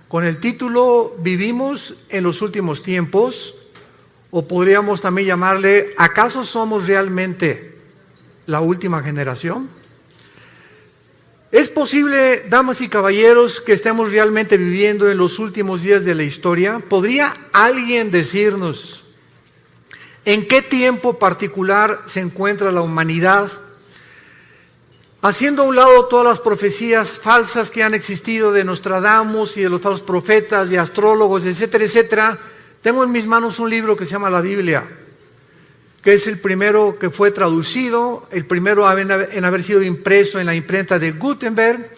con el título Vivimos en los últimos tiempos, o podríamos también llamarle ¿acaso somos realmente la última generación? ¿Es posible, damas y caballeros, que estemos realmente viviendo en los últimos días de la historia? ¿Podría alguien decirnos en qué tiempo particular se encuentra la humanidad? Haciendo a un lado todas las profecías falsas que han existido de Nostradamus y de los falsos profetas, de astrólogos, etcétera, etcétera, tengo en mis manos un libro que se llama la Biblia, que es el primero que fue traducido, el primero en haber sido impreso en la imprenta de Gutenberg,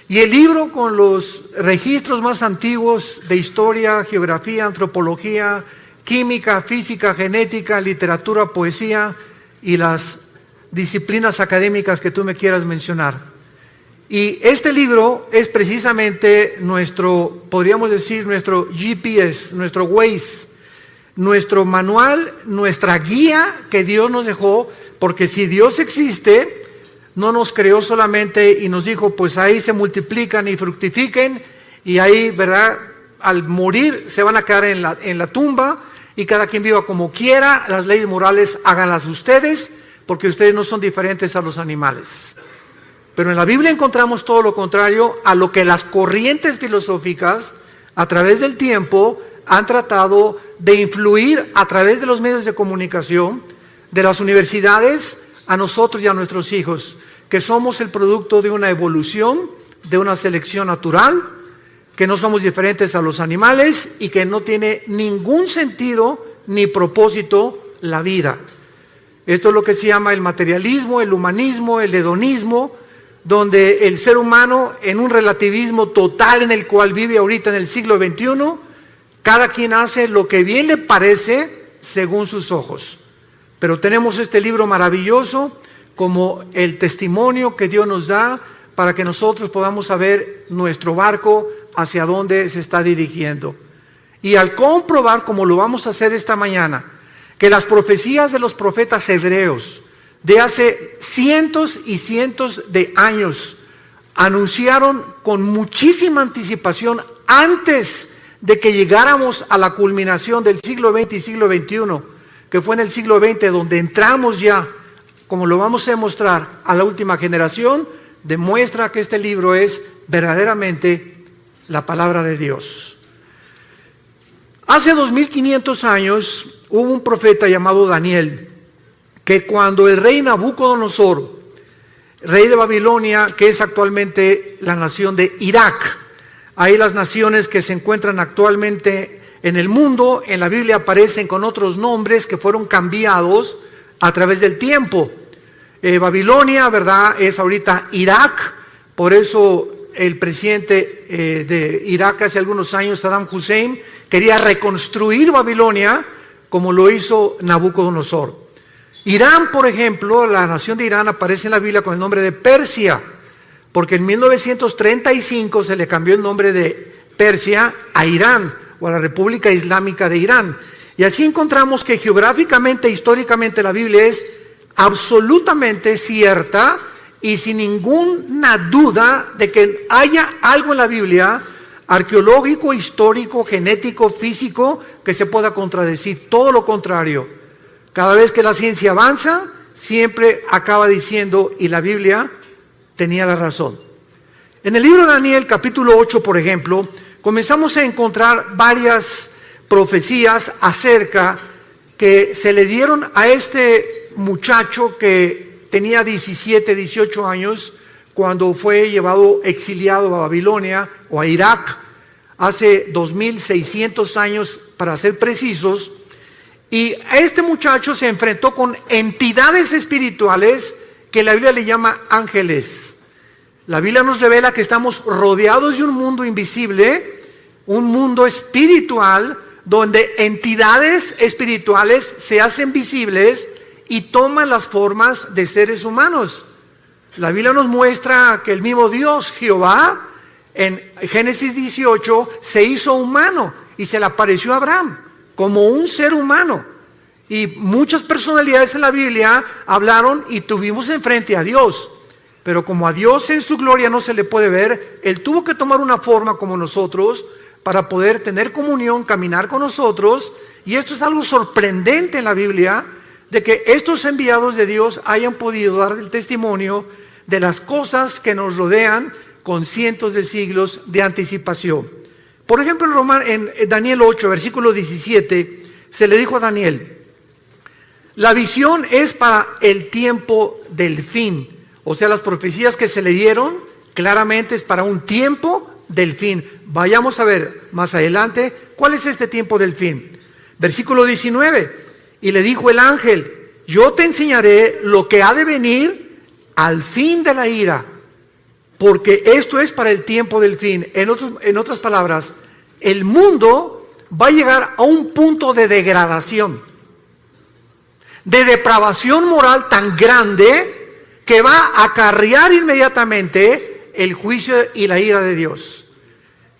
y el libro con los registros más antiguos de historia, geografía, antropología, química, física, genética, literatura, poesía y las disciplinas académicas que tú me quieras mencionar. Y este libro es precisamente nuestro, podríamos decir, nuestro GPS, nuestro Waze, nuestro manual, nuestra guía que Dios nos dejó, porque si Dios existe, no nos creó solamente y nos dijo, pues ahí se multiplican y fructifiquen, y ahí, ¿verdad?, al morir se van a quedar en la tumba, y cada quien viva como quiera, las leyes morales háganlas ustedes, porque ustedes no son diferentes a los animales. Pero en la Biblia encontramos todo lo contrario a lo que las corrientes filosóficas, a través del tiempo, han tratado de influir a través de los medios de comunicación, de las universidades, a nosotros y a nuestros hijos, que somos el producto de una evolución, de una selección natural, que no somos diferentes a los animales y que no tiene ningún sentido ni propósito la vida. Esto es lo que se llama el materialismo, el humanismo, el hedonismo, donde el ser humano, en un relativismo total en el cual vive ahorita en el siglo XXI, cada quien hace lo que bien le parece según sus ojos. Pero tenemos este libro maravilloso como el testimonio que Dios nos da para que nosotros podamos saber nuestro barco hacia dónde se está dirigiendo. Y al comprobar, como lo vamos a hacer esta mañana, que las profecías de los profetas hebreos de hace cientos y cientos de años anunciaron con muchísima anticipación antes de que llegáramos a la culminación del siglo XX y siglo XXI, que fue en el siglo XX donde entramos ya, como lo vamos a demostrar, a la última generación, demuestra que este libro es verdaderamente la palabra de Dios. Hace 2500 años hubo un profeta llamado Daniel, que cuando el rey Nabucodonosor, rey de Babilonia, que es actualmente la nación de Irak, hay las naciones que se encuentran actualmente en el mundo, en la Biblia aparecen con otros nombres que fueron cambiados a través del tiempo. Babilonia, ¿verdad?, es ahorita Irak, por eso el presidente de Irak hace algunos años, Saddam Hussein, quería reconstruir Babilonia como lo hizo Nabucodonosor. Irán, por ejemplo, la nación de Irán aparece en la Biblia con el nombre de Persia, porque en 1935 se le cambió el nombre de Persia a Irán, o a la República Islámica de Irán. Y así encontramos que geográficamente, históricamente, la Biblia es absolutamente cierta y sin ninguna duda de que haya algo en la Biblia arqueológico, histórico, genético, físico, que se pueda contradecir. Todo lo contrario. Cada vez que la ciencia avanza, siempre acaba diciendo, y la Biblia tenía la razón. En el libro de Daniel, capítulo 8, por ejemplo, comenzamos a encontrar varias profecías acerca que se le dieron a este muchacho que tenía 17, 18 años, cuando fue llevado exiliado a Babilonia o a Irak, hace 2600 años para ser precisos, y este muchacho se enfrentó con entidades espirituales que la Biblia le llama ángeles. La Biblia nos revela que estamos rodeados de un mundo invisible, un mundo espiritual, donde entidades espirituales se hacen visibles y toman las formas de seres humanos. La Biblia nos muestra que el mismo Dios, Jehová, en Génesis 18, se hizo humano y se le apareció a Abraham como un ser humano. Y muchas personalidades en la Biblia hablaron y tuvimos enfrente a Dios. Pero como a Dios en su gloria no se le puede ver, Él tuvo que tomar una forma como nosotros para poder tener comunión, caminar con nosotros. Y esto es algo sorprendente en la Biblia, de que estos enviados de Dios hayan podido dar el testimonio de las cosas que nos rodean con cientos de siglos de anticipación. Por ejemplo, en Daniel 8, versículo 17, se le dijo a Daniel: la visión es para el tiempo del fin. O sea, las profecías que se le dieron claramente es para un tiempo del fin. Vayamos a ver más adelante cuál es este tiempo del fin. Versículo 19, y le dijo el ángel: yo te enseñaré lo que ha de venir al fin de la ira, porque esto es para el tiempo del fin. En otras palabras, el mundo va a llegar a un punto de degradación, de depravación moral tan grande que va a acarrear inmediatamente el juicio y la ira de Dios.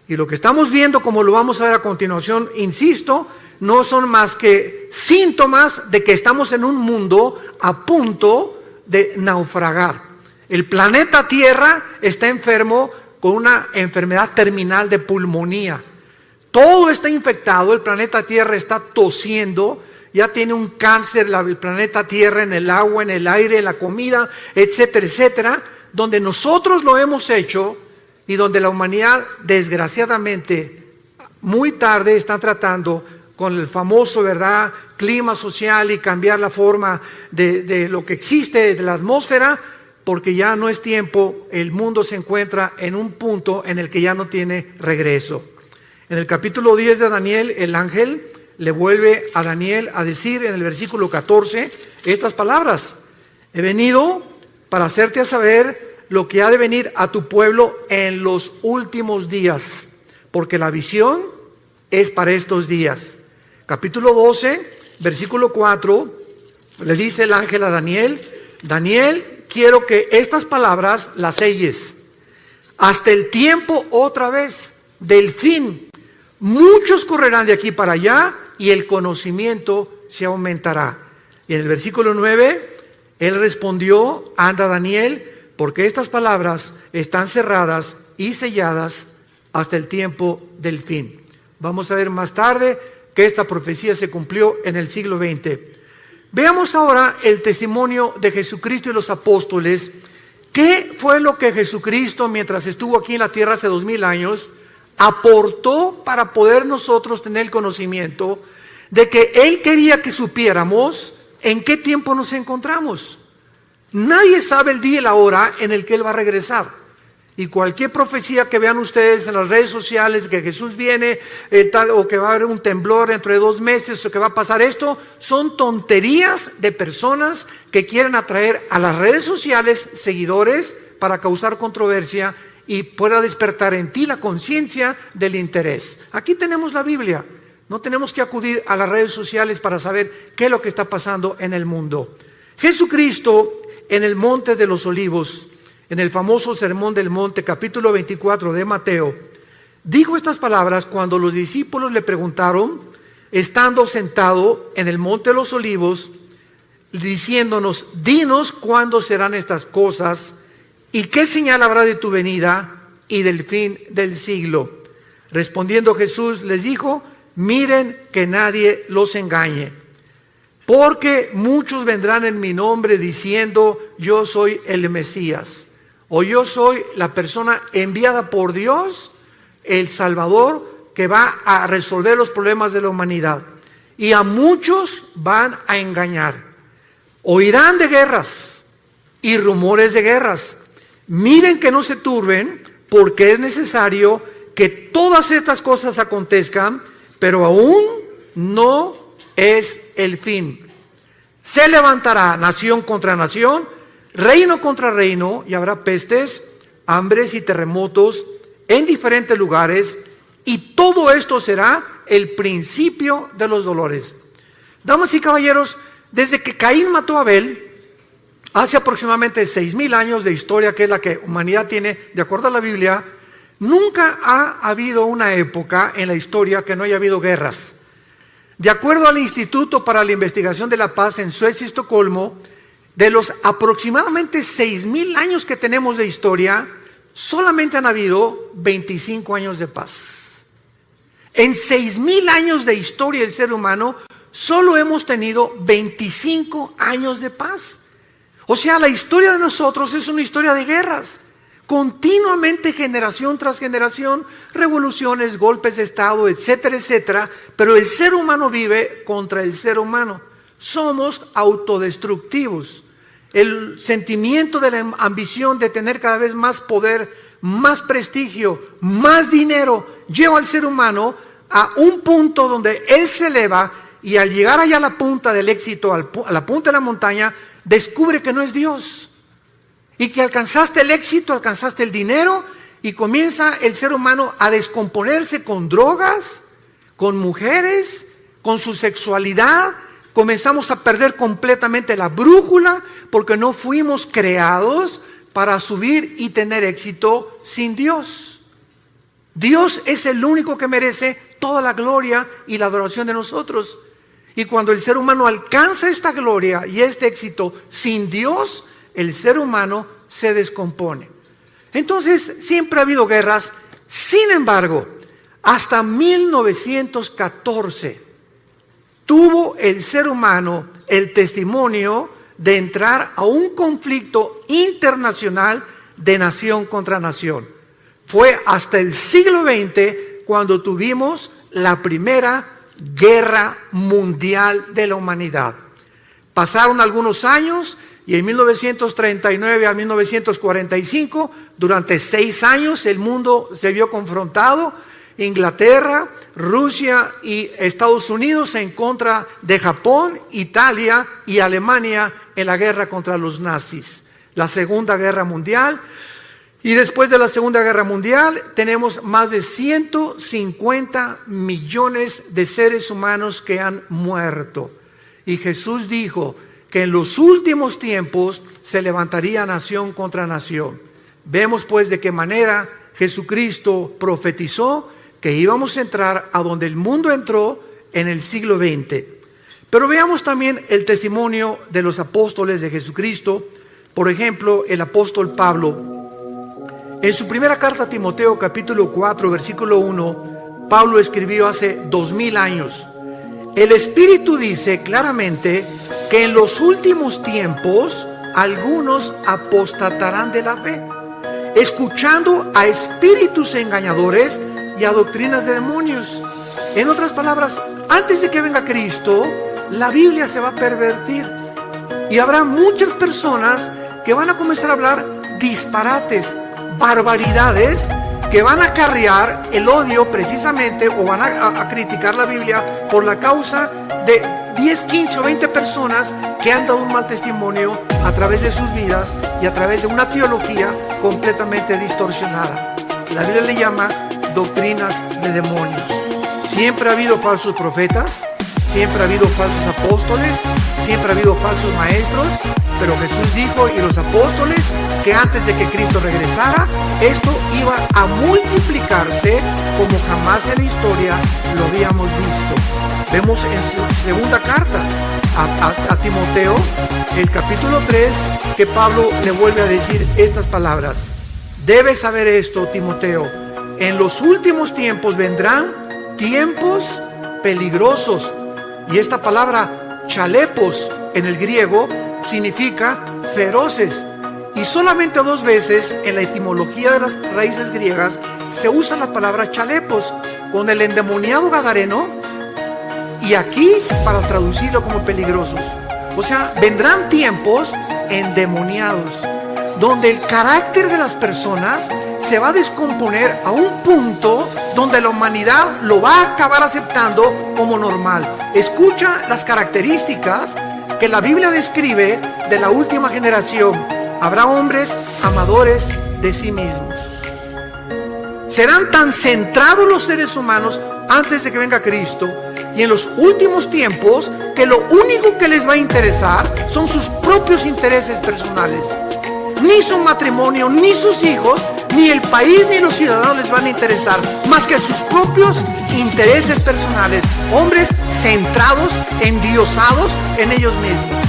Y lo que estamos viendo, como lo vamos a ver a continuación, insisto, no son más que síntomas de que estamos en un mundo a punto de naufragar. El planeta Tierra está enfermo con una enfermedad terminal de pulmonía. Todo está infectado, el planeta Tierra está tosiendo, ya tiene un cáncer el planeta Tierra en el agua, en el aire, en la comida, etcétera, etcétera, donde nosotros lo hemos hecho y donde la humanidad, desgraciadamente, muy tarde está tratando con el famoso, ¿verdad?, clima social y cambiar la forma de lo que existe, de la atmósfera, porque ya no es tiempo, el mundo se encuentra en un punto en el que ya no tiene regreso. En el capítulo 10 de Daniel, el ángel le vuelve a Daniel a decir en el versículo 14 estas palabras: he venido para hacerte a saber lo que ha de venir a tu pueblo en los últimos días, porque la visión es para estos días. Capítulo 12, versículo 4, le dice el ángel a Daniel: Daniel, quiero que estas palabras las selles hasta el tiempo otra vez del fin. Muchos correrán de aquí para allá y el conocimiento se aumentará. Y en el versículo 9, él respondió: anda, Daniel, porque estas palabras están cerradas y selladas hasta el tiempo del fin. Vamos a ver más tarde que esta profecía se cumplió en el siglo XX. Veamos ahora el testimonio de Jesucristo y los apóstoles. ¿Qué fue lo que Jesucristo, mientras estuvo aquí en la tierra hace 2000 años, aportó para poder nosotros tener el conocimiento de que Él quería que supiéramos en qué tiempo nos encontramos? Nadie sabe el día y la hora en el que Él va a regresar. Y cualquier profecía que vean ustedes en las redes sociales, que Jesús viene, o que va a haber un temblor dentro de 2 meses, o que va a pasar esto, son tonterías de personas que quieren atraer a las redes sociales seguidores para causar controversia y pueda despertar en ti la conciencia del interés. Aquí tenemos la Biblia, no tenemos que acudir a las redes sociales para saber qué es lo que está pasando en el mundo. Jesucristo en el Monte de los Olivos, en el famoso Sermón del Monte, capítulo 24 de Mateo, dijo estas palabras cuando los discípulos le preguntaron, estando sentado en el Monte de los Olivos, diciéndonos: dinos cuándo serán estas cosas y qué señal habrá de tu venida y del fin del siglo. Respondiendo Jesús les dijo: miren que nadie los engañe, porque muchos vendrán en mi nombre diciendo: yo soy el Mesías, o yo soy la persona enviada por Dios, el Salvador, que va a resolver los problemas de la humanidad. Y a muchos van a engañar. Oirán de guerras y rumores de guerras. Miren que no se turben, porque es necesario que todas estas cosas acontezcan, pero aún no es el fin. Se levantará nación contra nación, reino contra reino, y habrá pestes, hambres y terremotos en diferentes lugares, y todo esto será el principio de los dolores. Damas y caballeros, desde que Caín mató a Abel, hace aproximadamente 6000 años de historia, que es la que humanidad tiene, de acuerdo a la Biblia, nunca ha habido una época en la historia que no haya habido guerras. De acuerdo al Instituto para la Investigación de la Paz en Suecia y Estocolmo, de los aproximadamente 6000 años que tenemos de historia, solamente han habido 25 años de paz. En 6,000 años de historia del ser humano, solo hemos tenido 25 años de paz. O sea, la historia de nosotros es una historia de guerras. Continuamente, generación tras generación, revoluciones, golpes de Estado, etcétera, etcétera. Pero el ser humano vive contra el ser humano. Somos autodestructivos. El sentimiento de la ambición de tener cada vez más poder, más prestigio, más dinero, lleva al ser humano a un punto donde él se eleva y al llegar allá a la punta del éxito, a la punta de la montaña, descubre que no es Dios. Y que alcanzaste el éxito, alcanzaste el dinero y comienza el ser humano a descomponerse con drogas, con mujeres, con su sexualidad. Comenzamos a perder completamente la brújula porque no fuimos creados para subir y tener éxito sin Dios. Dios es el único que merece toda la gloria y la adoración de nosotros. Y cuando el ser humano alcanza esta gloria y este éxito sin Dios, el ser humano se descompone. Entonces, siempre ha habido guerras. Sin embargo, hasta 1914 tuvo el ser humano el testimonio de entrar a un conflicto internacional de nación contra nación. Fue hasta el siglo XX cuando tuvimos la primera guerra mundial de la humanidad. Pasaron algunos años y en 1939 a 1945, durante 6 años, el mundo se vio confrontado. Inglaterra, Rusia y Estados Unidos en contra de Japón, Italia y Alemania en la guerra contra los nazis. La Segunda Guerra Mundial. Y después de la Segunda Guerra Mundial tenemos más de 150 millones de seres humanos que han muerto. Y Jesús dijo que en los últimos tiempos se levantaría nación contra nación. Vemos pues de qué manera Jesucristo profetizó que íbamos a entrar a donde el mundo entró en el siglo XX. Pero veamos también el testimonio de los apóstoles de Jesucristo. Por ejemplo, el apóstol Pablo. En su primera carta a Timoteo, capítulo 4, versículo 1, Pablo escribió hace 2000 años. El Espíritu dice claramente que en los últimos tiempos algunos apostatarán de la fe, escuchando a espíritus engañadores y a doctrinas de demonios. En otras palabras, antes de que venga Cristo, la Biblia se va a pervertir y habrá muchas personas que van a comenzar a hablar disparates, barbaridades, que van a acarrear el odio precisamente, o van a criticar la Biblia por la causa de 10, 15 o 20 personas que han dado un mal testimonio a través de sus vidas y a través de una teología completamente distorsionada. La Biblia le llama doctrinas de demonios. Siempre ha habido falsos profetas, siempre ha habido falsos apóstoles, siempre ha habido falsos maestros, pero Jesús dijo, y los apóstoles, que antes de que Cristo regresara, esto iba a multiplicarse como jamás en la historia lo habíamos visto. Vemos en su segunda carta a Timoteo, el capítulo 3, que Pablo le vuelve a decir estas palabras. Debes saber esto, Timoteo, en los últimos tiempos vendrán tiempos peligrosos. Y esta palabra chalepos en el griego significa feroces. Y solamente 2 veces en la etimología de las raíces griegas se usa la palabra chalepos, con el endemoniado gadareno y aquí para traducirlo como peligrosos. O sea, vendrán tiempos endemoniados, donde el carácter de las personas se va a descomponer a un punto donde la humanidad lo va a acabar aceptando como normal. Escucha las características que la Biblia describe de la última generación. Habrá hombres amadores de sí mismos. Serán tan centrados los seres humanos antes de que venga Cristo y en los últimos tiempos que lo único que les va a interesar son sus propios intereses personales. Ni su matrimonio, ni sus hijos, ni el país, ni los ciudadanos les van a interesar más que sus propios intereses personales. Hombres centrados, endiosados en ellos mismos.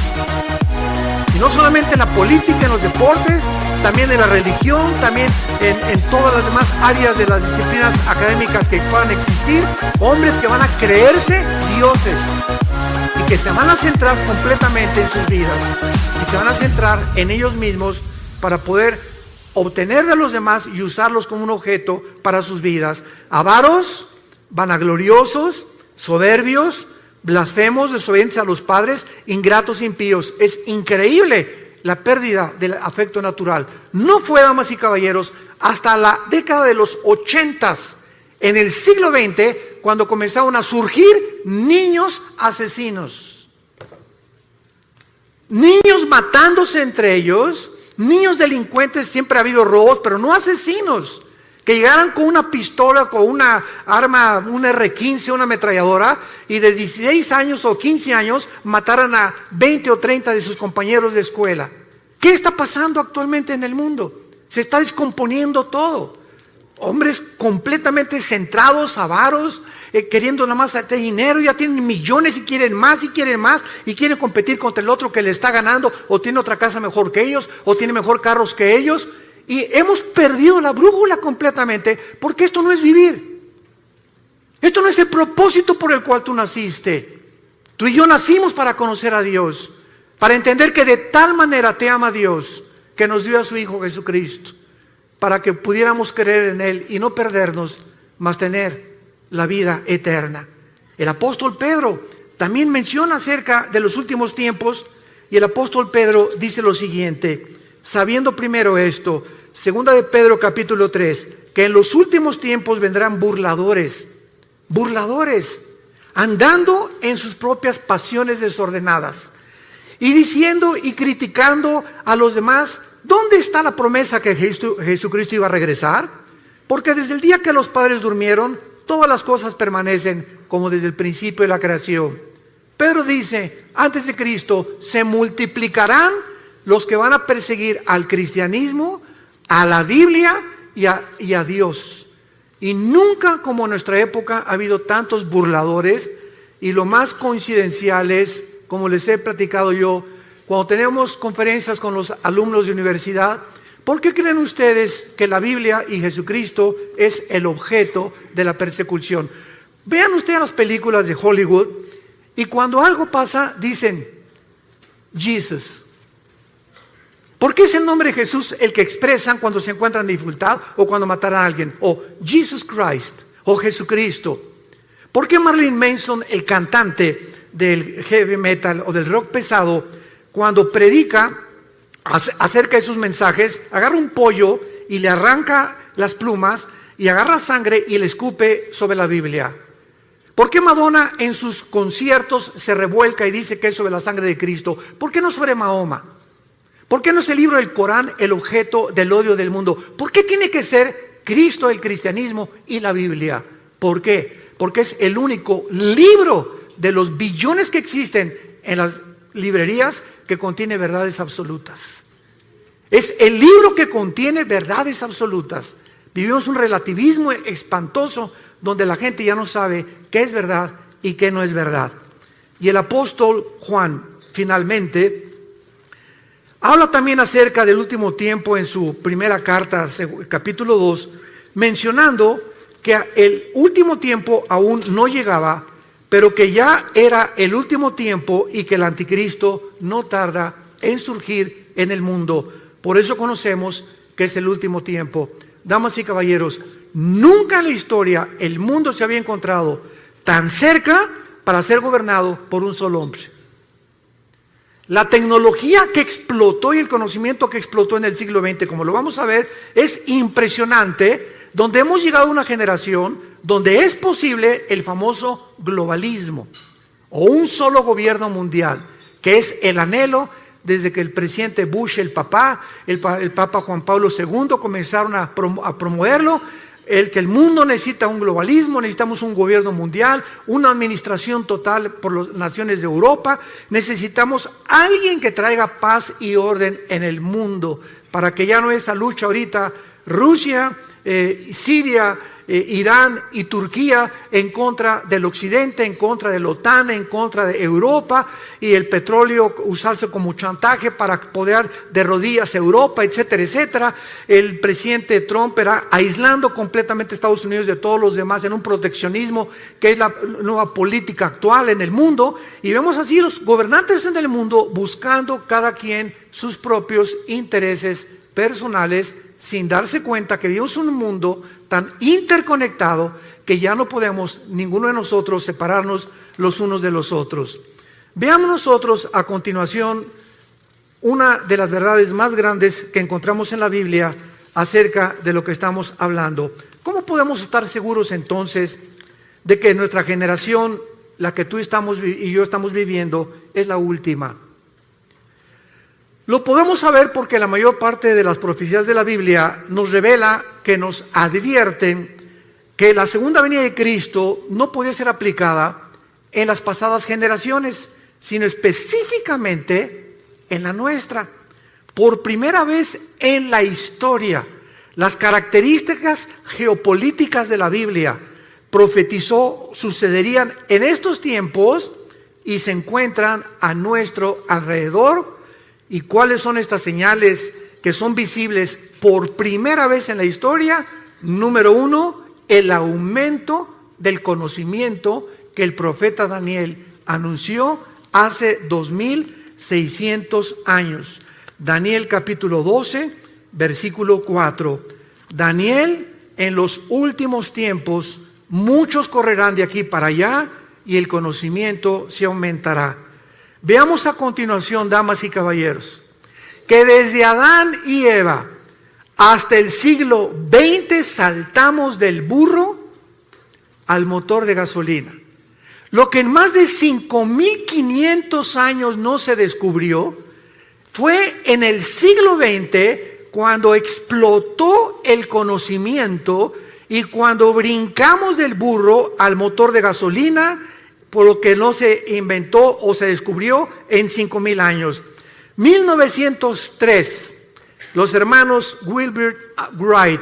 Y no solamente en la política, en los deportes, también en la religión, también en todas las demás áreas de las disciplinas académicas que puedan existir, hombres que van a creerse dioses y que se van a centrar completamente en sus vidas y se van a centrar en ellos mismos para poder obtener de los demás y usarlos como un objeto para sus vidas. Avaros, vanagloriosos, soberbios, blasfemos, desobedientes a los padres, ingratos, impíos. Es increíble la pérdida del afecto natural. No fue, damas y caballeros, hasta la década de los 80s, en el siglo XX, cuando comenzaron a surgir niños asesinos. Niños matándose entre ellos, niños delincuentes. Siempre ha habido robos, pero no asesinos. Que llegaran con una pistola, con una arma, un R-15, una ametralladora, y de 16 años o 15 años mataran a 20 o 30 de sus compañeros de escuela. ¿Qué está pasando actualmente en el mundo? Se está descomponiendo todo. Hombres completamente centrados, avaros, queriendo nada más tener dinero, ya tienen millones y quieren más y quieren más y quieren competir contra el otro que le está ganando, o tiene otra casa mejor que ellos, o tiene mejor carros que ellos. Y hemos perdido la brújula completamente, porque esto no es vivir. Esto no es el propósito por el cual tú naciste. Tú y yo nacimos para conocer a Dios, para entender que de tal manera te ama Dios, que nos dio a su Hijo Jesucristo, para que pudiéramos creer en Él y no perdernos, mas tener la vida eterna. El apóstol Pedro también menciona acerca de los últimos tiempos, y el apóstol Pedro dice lo siguiente: sabiendo primero esto, segunda de Pedro capítulo 3, que en los últimos tiempos vendrán burladores, andando en sus propias pasiones desordenadas, y diciendo y criticando a los demás. ¿Dónde está la promesa que Jesucristo iba a regresar? Porque desde el día que los padres durmieron, todas las cosas permanecen como desde el principio de la creación. Pedro dice, antes de Cristo se multiplicarán los que van a perseguir al cristianismo, a la Biblia y a Dios. Y nunca como en nuestra época ha habido tantos burladores, y lo más coincidencial es, como les he platicado yo, cuando tenemos conferencias con los alumnos de universidad, ¿por qué creen ustedes que la Biblia y Jesucristo es el objeto de la persecución? Vean ustedes las películas de Hollywood, y cuando algo pasa dicen Jesus. ¿Por qué es el nombre de Jesús el que expresan cuando se encuentran en dificultad o cuando mataran a alguien? O Jesus Christ, o Jesucristo. ¿Por qué Marilyn Manson, el cantante del heavy metal o del rock pesado, cuando predica acerca de sus mensajes, agarra un pollo y le arranca las plumas y agarra sangre y le escupe sobre la Biblia? ¿Por qué Madonna en sus conciertos se revuelca y dice que es sobre la sangre de Cristo? ¿Por qué no sobre Mahoma? ¿Por qué no es el libro del Corán el objeto del odio del mundo? ¿Por qué tiene que ser Cristo, el cristianismo y la Biblia? ¿Por qué? Porque es el único libro de los billones que existen en las librerías que contiene verdades absolutas. Es el libro que contiene verdades absolutas. Vivimos un relativismo espantoso donde la gente ya no sabe qué es verdad y qué no es verdad. Y el apóstol Juan finalmente habla también acerca del último tiempo en su primera carta, capítulo 2, mencionando que el último tiempo aún no llegaba, pero que ya era el último tiempo y que el anticristo no tarda en surgir en el mundo. Por eso conocemos que es el último tiempo. Damas y caballeros, nunca en la historia el mundo se había encontrado tan cerca para ser gobernado por un solo hombre. La tecnología que explotó y el conocimiento que explotó en el siglo XX, como lo vamos a ver, es impresionante, donde hemos llegado a una generación donde es posible el famoso globalismo o un solo gobierno mundial, que es el anhelo desde que el presidente Bush, el Papa Juan Pablo II comenzaron a promoverlo, que el mundo necesita un globalismo, necesitamos un gobierno mundial, una administración total por las naciones de Europa, necesitamos alguien que traiga paz y orden en el mundo, para que ya no esa lucha ahorita, Rusia, Siria, Irán y Turquía en contra del occidente, en contra de la OTAN, en contra de Europa, y el petróleo usarse como chantaje para poder de rodillas a Europa, etcétera, etcétera. El presidente Trump era aislando completamente a Estados Unidos de todos los demás en un proteccionismo que es la nueva política actual en el mundo, y vemos así los gobernantes en el mundo buscando cada quien sus propios intereses personales, sin darse cuenta que vivimos en un mundo tan interconectado que ya no podemos ninguno de nosotros separarnos los unos de los otros. Veamos nosotros a continuación una de las verdades más grandes que encontramos en la Biblia acerca de lo que estamos hablando. ¿Cómo podemos estar seguros entonces de que nuestra generación, la que tú y yo estamos viviendo, es la última? Lo podemos saber porque la mayor parte de las profecías de la Biblia nos revela, que nos advierten que la segunda venida de Cristo no puede ser aplicada en las pasadas generaciones, sino específicamente en la nuestra. Por primera vez en la historia, las características geopolíticas de la Biblia profetizó sucederían en estos tiempos y se encuentran a nuestro alrededor. ¿Y cuáles son estas señales que son visibles por primera vez en la historia? Número uno, el aumento del conocimiento que el profeta Daniel anunció hace 2600 años. Daniel capítulo 12, versículo 4. Daniel, en los últimos tiempos, muchos correrán de aquí para allá y el conocimiento se aumentará. Veamos a continuación, damas y caballeros, que desde Adán y Eva hasta el siglo XX saltamos del burro al motor de gasolina. Lo que en más de 5.500 años no se descubrió fue en el siglo XX cuando explotó el conocimiento y cuando brincamos del burro al motor de gasolina, por lo que no se inventó o se descubrió en 5.000 años. 1903, los hermanos Wilbur Wright,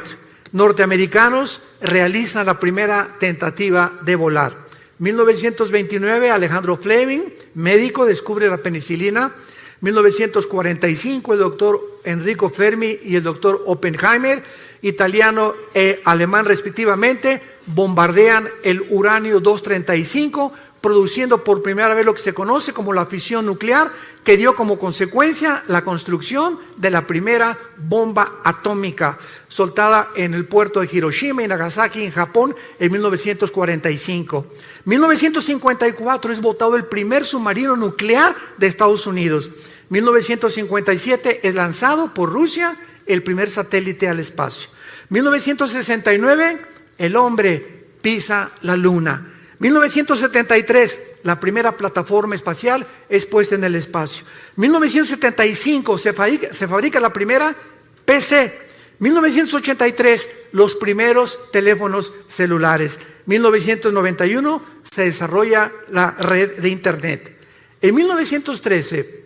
norteamericanos, realizan la primera tentativa de volar. 1929, Alejandro Fleming, médico, descubre la penicilina. 1945, el doctor Enrico Fermi y el doctor Oppenheimer, italiano e alemán respectivamente, bombardean el uranio 235, produciendo por primera vez lo que se conoce como la fisión nuclear, que dio como consecuencia la construcción de la primera bomba atómica, soltada en el puerto de Hiroshima y Nagasaki, en Japón, en 1945. 1954 es botado el primer submarino nuclear de Estados Unidos. 1957 es lanzado por Rusia el primer satélite al espacio. 1969, el hombre pisa la luna. 1973, la primera plataforma espacial es puesta en el espacio. 1975, se fabrica la primera PC. 1983, los primeros teléfonos celulares. 1991, se desarrolla la red de Internet. En 1913,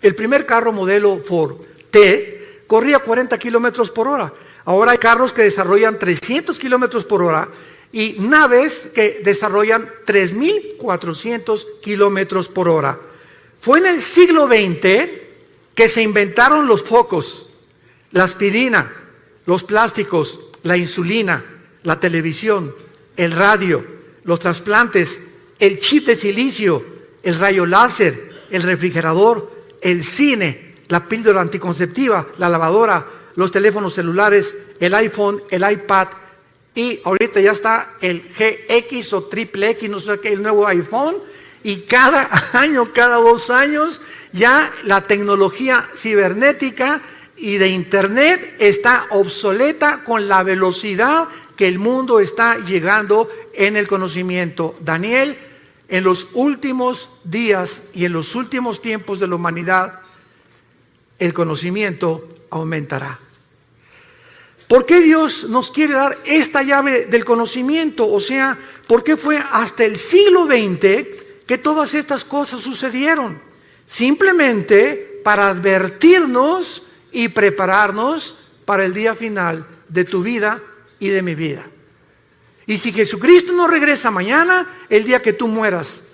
el primer carro modelo Ford T corría 40 kilómetros por hora. Ahora hay carros que desarrollan 300 kilómetros por hora y naves que desarrollan 3.400 kilómetros por hora. Fue en el siglo XX que se inventaron los focos, la aspirina, los plásticos, la insulina, la televisión, el radio, los trasplantes, el chip de silicio, el rayo láser, el refrigerador, el cine, la píldora anticonceptiva, la lavadora, los teléfonos celulares, el iPhone, el iPad, y ahorita ya está el GX o triple X, no sé qué, el nuevo iPhone, y cada año, cada 2 años, ya la tecnología cibernética y de Internet está obsoleta con la velocidad que el mundo está llegando en el conocimiento. Daniel, en los últimos días y en los últimos tiempos de la humanidad, el conocimiento aumentará. ¿Por qué Dios nos quiere dar esta llave del conocimiento? O sea, ¿por qué fue hasta el siglo XX que todas estas cosas sucedieron? Simplemente para advertirnos y prepararnos para el día final de tu vida y de mi vida. Y si Jesucristo no regresa mañana, el día que tú mueras,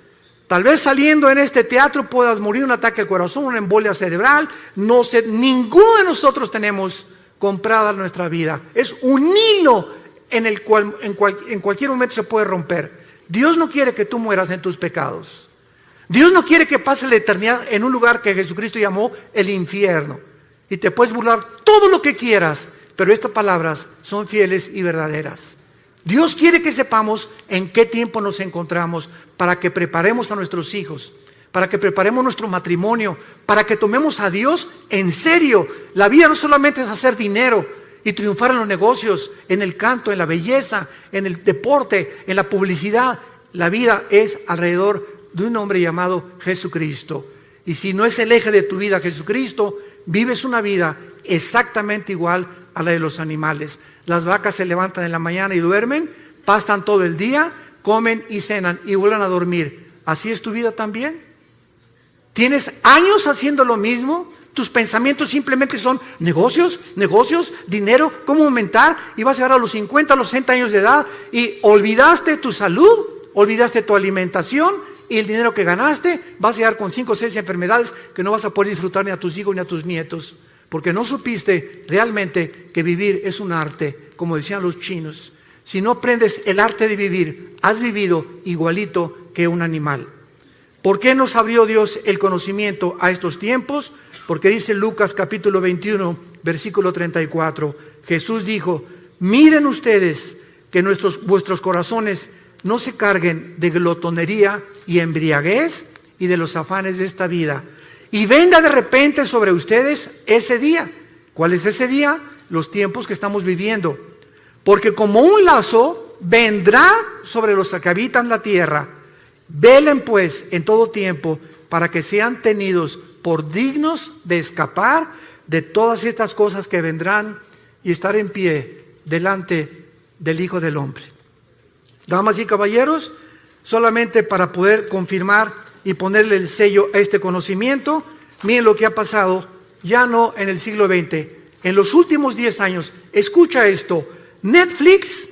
tal vez saliendo en este teatro puedas morir un ataque al corazón, una embolia cerebral, no sé, ninguno de nosotros tenemos comprada nuestra vida. Es un hilo en el cual en cualquier momento se puede romper. Dios no quiere que tú mueras en tus pecados. Dios no quiere que pases la eternidad en un lugar que Jesucristo llamó el infierno. Y te puedes burlar todo lo que quieras, pero estas palabras son fieles y verdaderas. Dios quiere que sepamos en qué tiempo nos encontramos para que preparemos a nuestros hijos, para que preparemos nuestro matrimonio, para que tomemos a Dios en serio. La vida no solamente es hacer dinero y triunfar en los negocios, en el canto, en la belleza, en el deporte, en la publicidad. La vida es alrededor de un hombre llamado Jesucristo. Y si no es el eje de tu vida Jesucristo, vives una vida exactamente igual a la de los animales. Las vacas se levantan en la mañana y duermen, pastan todo el día, comen y cenan y vuelven a dormir. ¿Así es tu vida también? ¿Tienes años haciendo lo mismo? Tus pensamientos simplemente son negocios, dinero, cómo aumentar, y vas a llegar a los 50, a los 60 años de edad y olvidaste tu salud, olvidaste tu alimentación y el dinero que ganaste, vas a llegar con 5 o 6 enfermedades que no vas a poder disfrutar ni a tus hijos ni a tus nietos, porque no supiste realmente que vivir es un arte, como decían los chinos. Si no aprendes el arte de vivir, has vivido igualito que un animal. ¿Por qué nos abrió Dios el conocimiento a estos tiempos? Porque dice Lucas capítulo 21, versículo 34, Jesús dijo: miren ustedes que vuestros corazones no se carguen de glotonería y embriaguez y de los afanes de esta vida, y venga de repente sobre ustedes ese día. ¿Cuál es ese día? Los tiempos que estamos viviendo. Porque como un lazo vendrá sobre los que habitan la tierra. Velen pues en todo tiempo para que sean tenidos por dignos de escapar de todas estas cosas que vendrán y estar en pie delante del Hijo del Hombre. Damas y caballeros, solamente para poder confirmar y ponerle el sello a este conocimiento, miren lo que ha pasado ya no en el siglo XX, en los últimos 10 años. Escucha esto: Netflix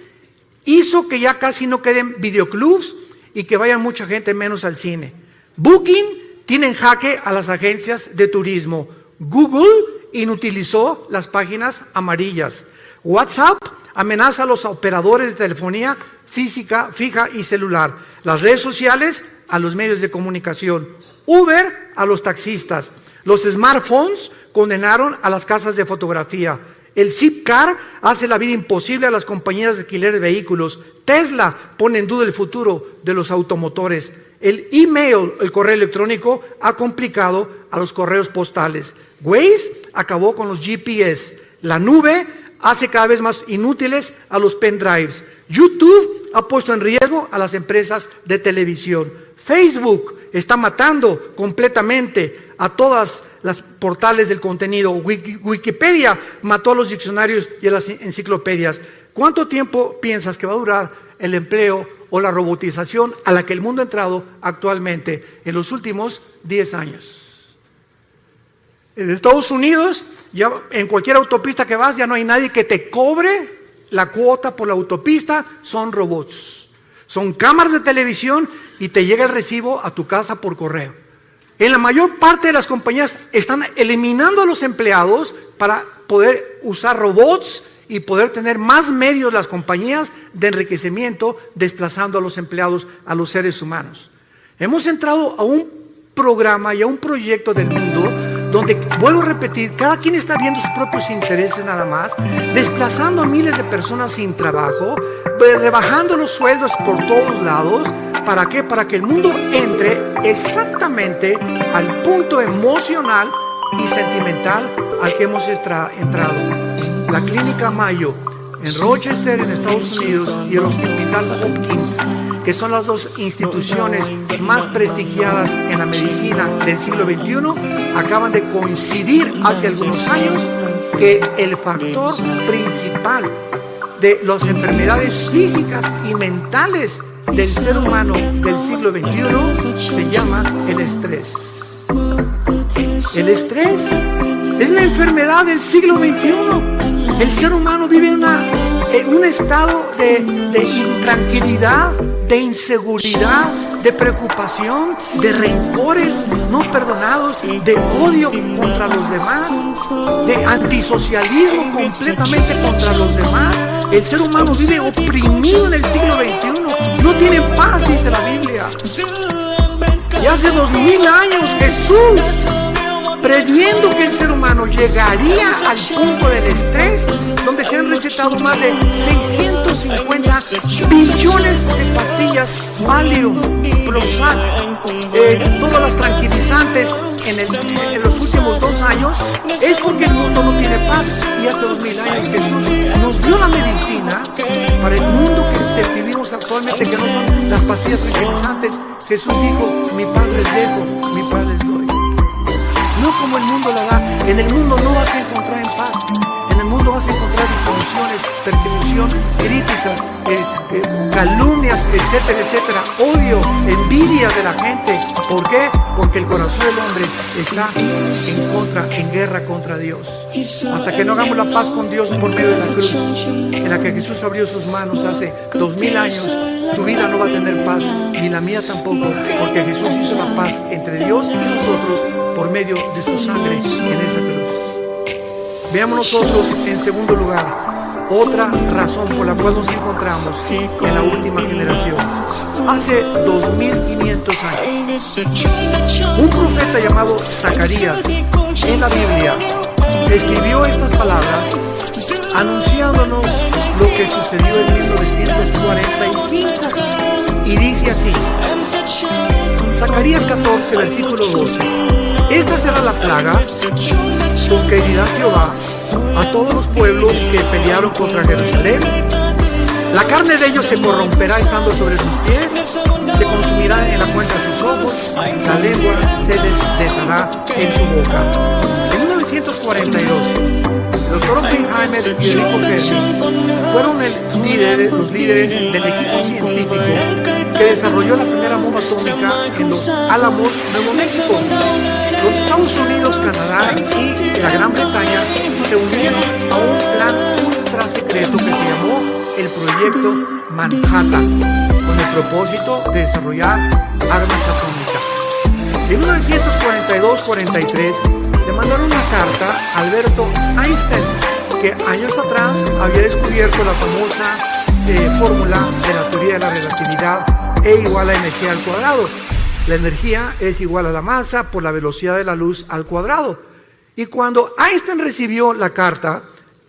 hizo que ya casi no queden videoclubs y que vayan mucha gente menos al cine. Booking tiene en jaque a las agencias de turismo. Google inutilizó las páginas amarillas. WhatsApp amenaza a los operadores de telefonía fija y celular. Las redes sociales a los medios de comunicación. Uber a los taxistas. Los smartphones condenaron a las casas de fotografía. El Zipcar hace la vida imposible a las compañías de alquiler de vehículos. Tesla pone en duda el futuro de los automotores. El email, el correo electrónico, ha complicado a los correos postales. Waze acabó con los GPS. La nube hace cada vez más inútiles a los pendrives. YouTube ha puesto en riesgo a las empresas de televisión. Facebook está matando completamente a todas las portales del contenido. Wikipedia mató a los diccionarios y a las enciclopedias. ¿Cuánto tiempo piensas que va a durar el empleo o la robotización a la que el mundo ha entrado actualmente en los últimos 10 años? En Estados Unidos, ya en cualquier autopista que vas, ya no hay nadie que te cobre la cuota por la autopista, son robots. Son cámaras de televisión y te llega el recibo a tu casa por correo. En la mayor parte de las compañías están eliminando a los empleados para poder usar robots y poder tener más medios las compañías de enriquecimiento, desplazando a los empleados, a los seres humanos. Hemos entrado a un programa y a un proyecto del mundo donde, vuelvo a repetir, cada quien está viendo sus propios intereses nada más, desplazando a miles de personas sin trabajo, rebajando los sueldos por todos lados. ¿Para qué? Para que el mundo entre exactamente al punto emocional y sentimental al que hemos entrado. La Clínica Mayo en Rochester, en Estados Unidos, y el Hospital Hopkins, que son las dos instituciones más prestigiadas en la medicina del siglo XXI, acaban de coincidir hace algunos años que el factor principal de las enfermedades físicas y mentales del ser humano del siglo XXI se llama el estrés. El estrés es la enfermedad del siglo XXI. El ser humano vive una en un estado de intranquilidad, de inseguridad, de preocupación, de rencores no perdonados, de odio contra los demás, de antisocialismo completamente contra los demás. El ser humano vive oprimido en el siglo XXI. No tiene paz, dice la Biblia. Y hace 2000 años Jesús, previendo que el ser humano llegaría al punto del estrés, donde se han recetado más de 650 billones de pastillas Valium, Prozac, todas las tranquilizantes en los últimos 2 años, es porque el mundo no tiene paz. Y hace 2000 años Jesús nos dio la medicina para el mundo que vivimos actualmente, que no son las pastillas tranquilizantes. Jesús dijo: mi pan les dejo, mi pan les doy. No como el mundo la da. En el mundo no vas a encontrar en paz. En el mundo vas a encontrar disfunciones, persecución, críticas, calumnias, etcétera, etcétera. Odio, envidia de la gente. ¿Por qué? Porque el corazón del hombre está en guerra contra Dios. Hasta que no hagamos la paz con Dios por medio de la cruz, en la que Jesús abrió sus manos hace 2000 años, tu vida no va a tener paz, ni la mía tampoco, porque Jesús hizo la paz entre Dios y nosotros por medio de su sangre en esa cruz. Veamos nosotros, en segundo lugar, otra razón por la cual nos encontramos en la última generación. Hace 2500 años, un profeta llamado Zacarías en la Biblia escribió estas palabras anunciándonos lo que sucedió en 1945, y dice así: Zacarías 14, versículo 12: esta será la plaga con que herirá Jehová a todos los pueblos que pelearon contra Jerusalén. La carne de ellos se corromperá estando sobre sus pies, se consumirá en la cuenca de sus ojos, la lengua se les deshará en su boca. En 1942, el doctor Oppenheimer y Enrico Fermi fueron los líderes del equipo científico que desarrolló la primera bomba atómica en Los Álamos, Nuevo México. Los Estados Unidos, Canadá y la Gran Bretaña se unieron a un plan ultra secreto que se llamó el Proyecto Manhattan, con el propósito de desarrollar armas atómicas. En 1942-43 le mandaron una carta a Alberto Einstein, que años atrás había descubierto la famosa fórmula de la teoría de la relatividad, E igual a mc al cuadrado. La energía es igual a la masa por la velocidad de la luz al cuadrado. Y cuando Einstein recibió la carta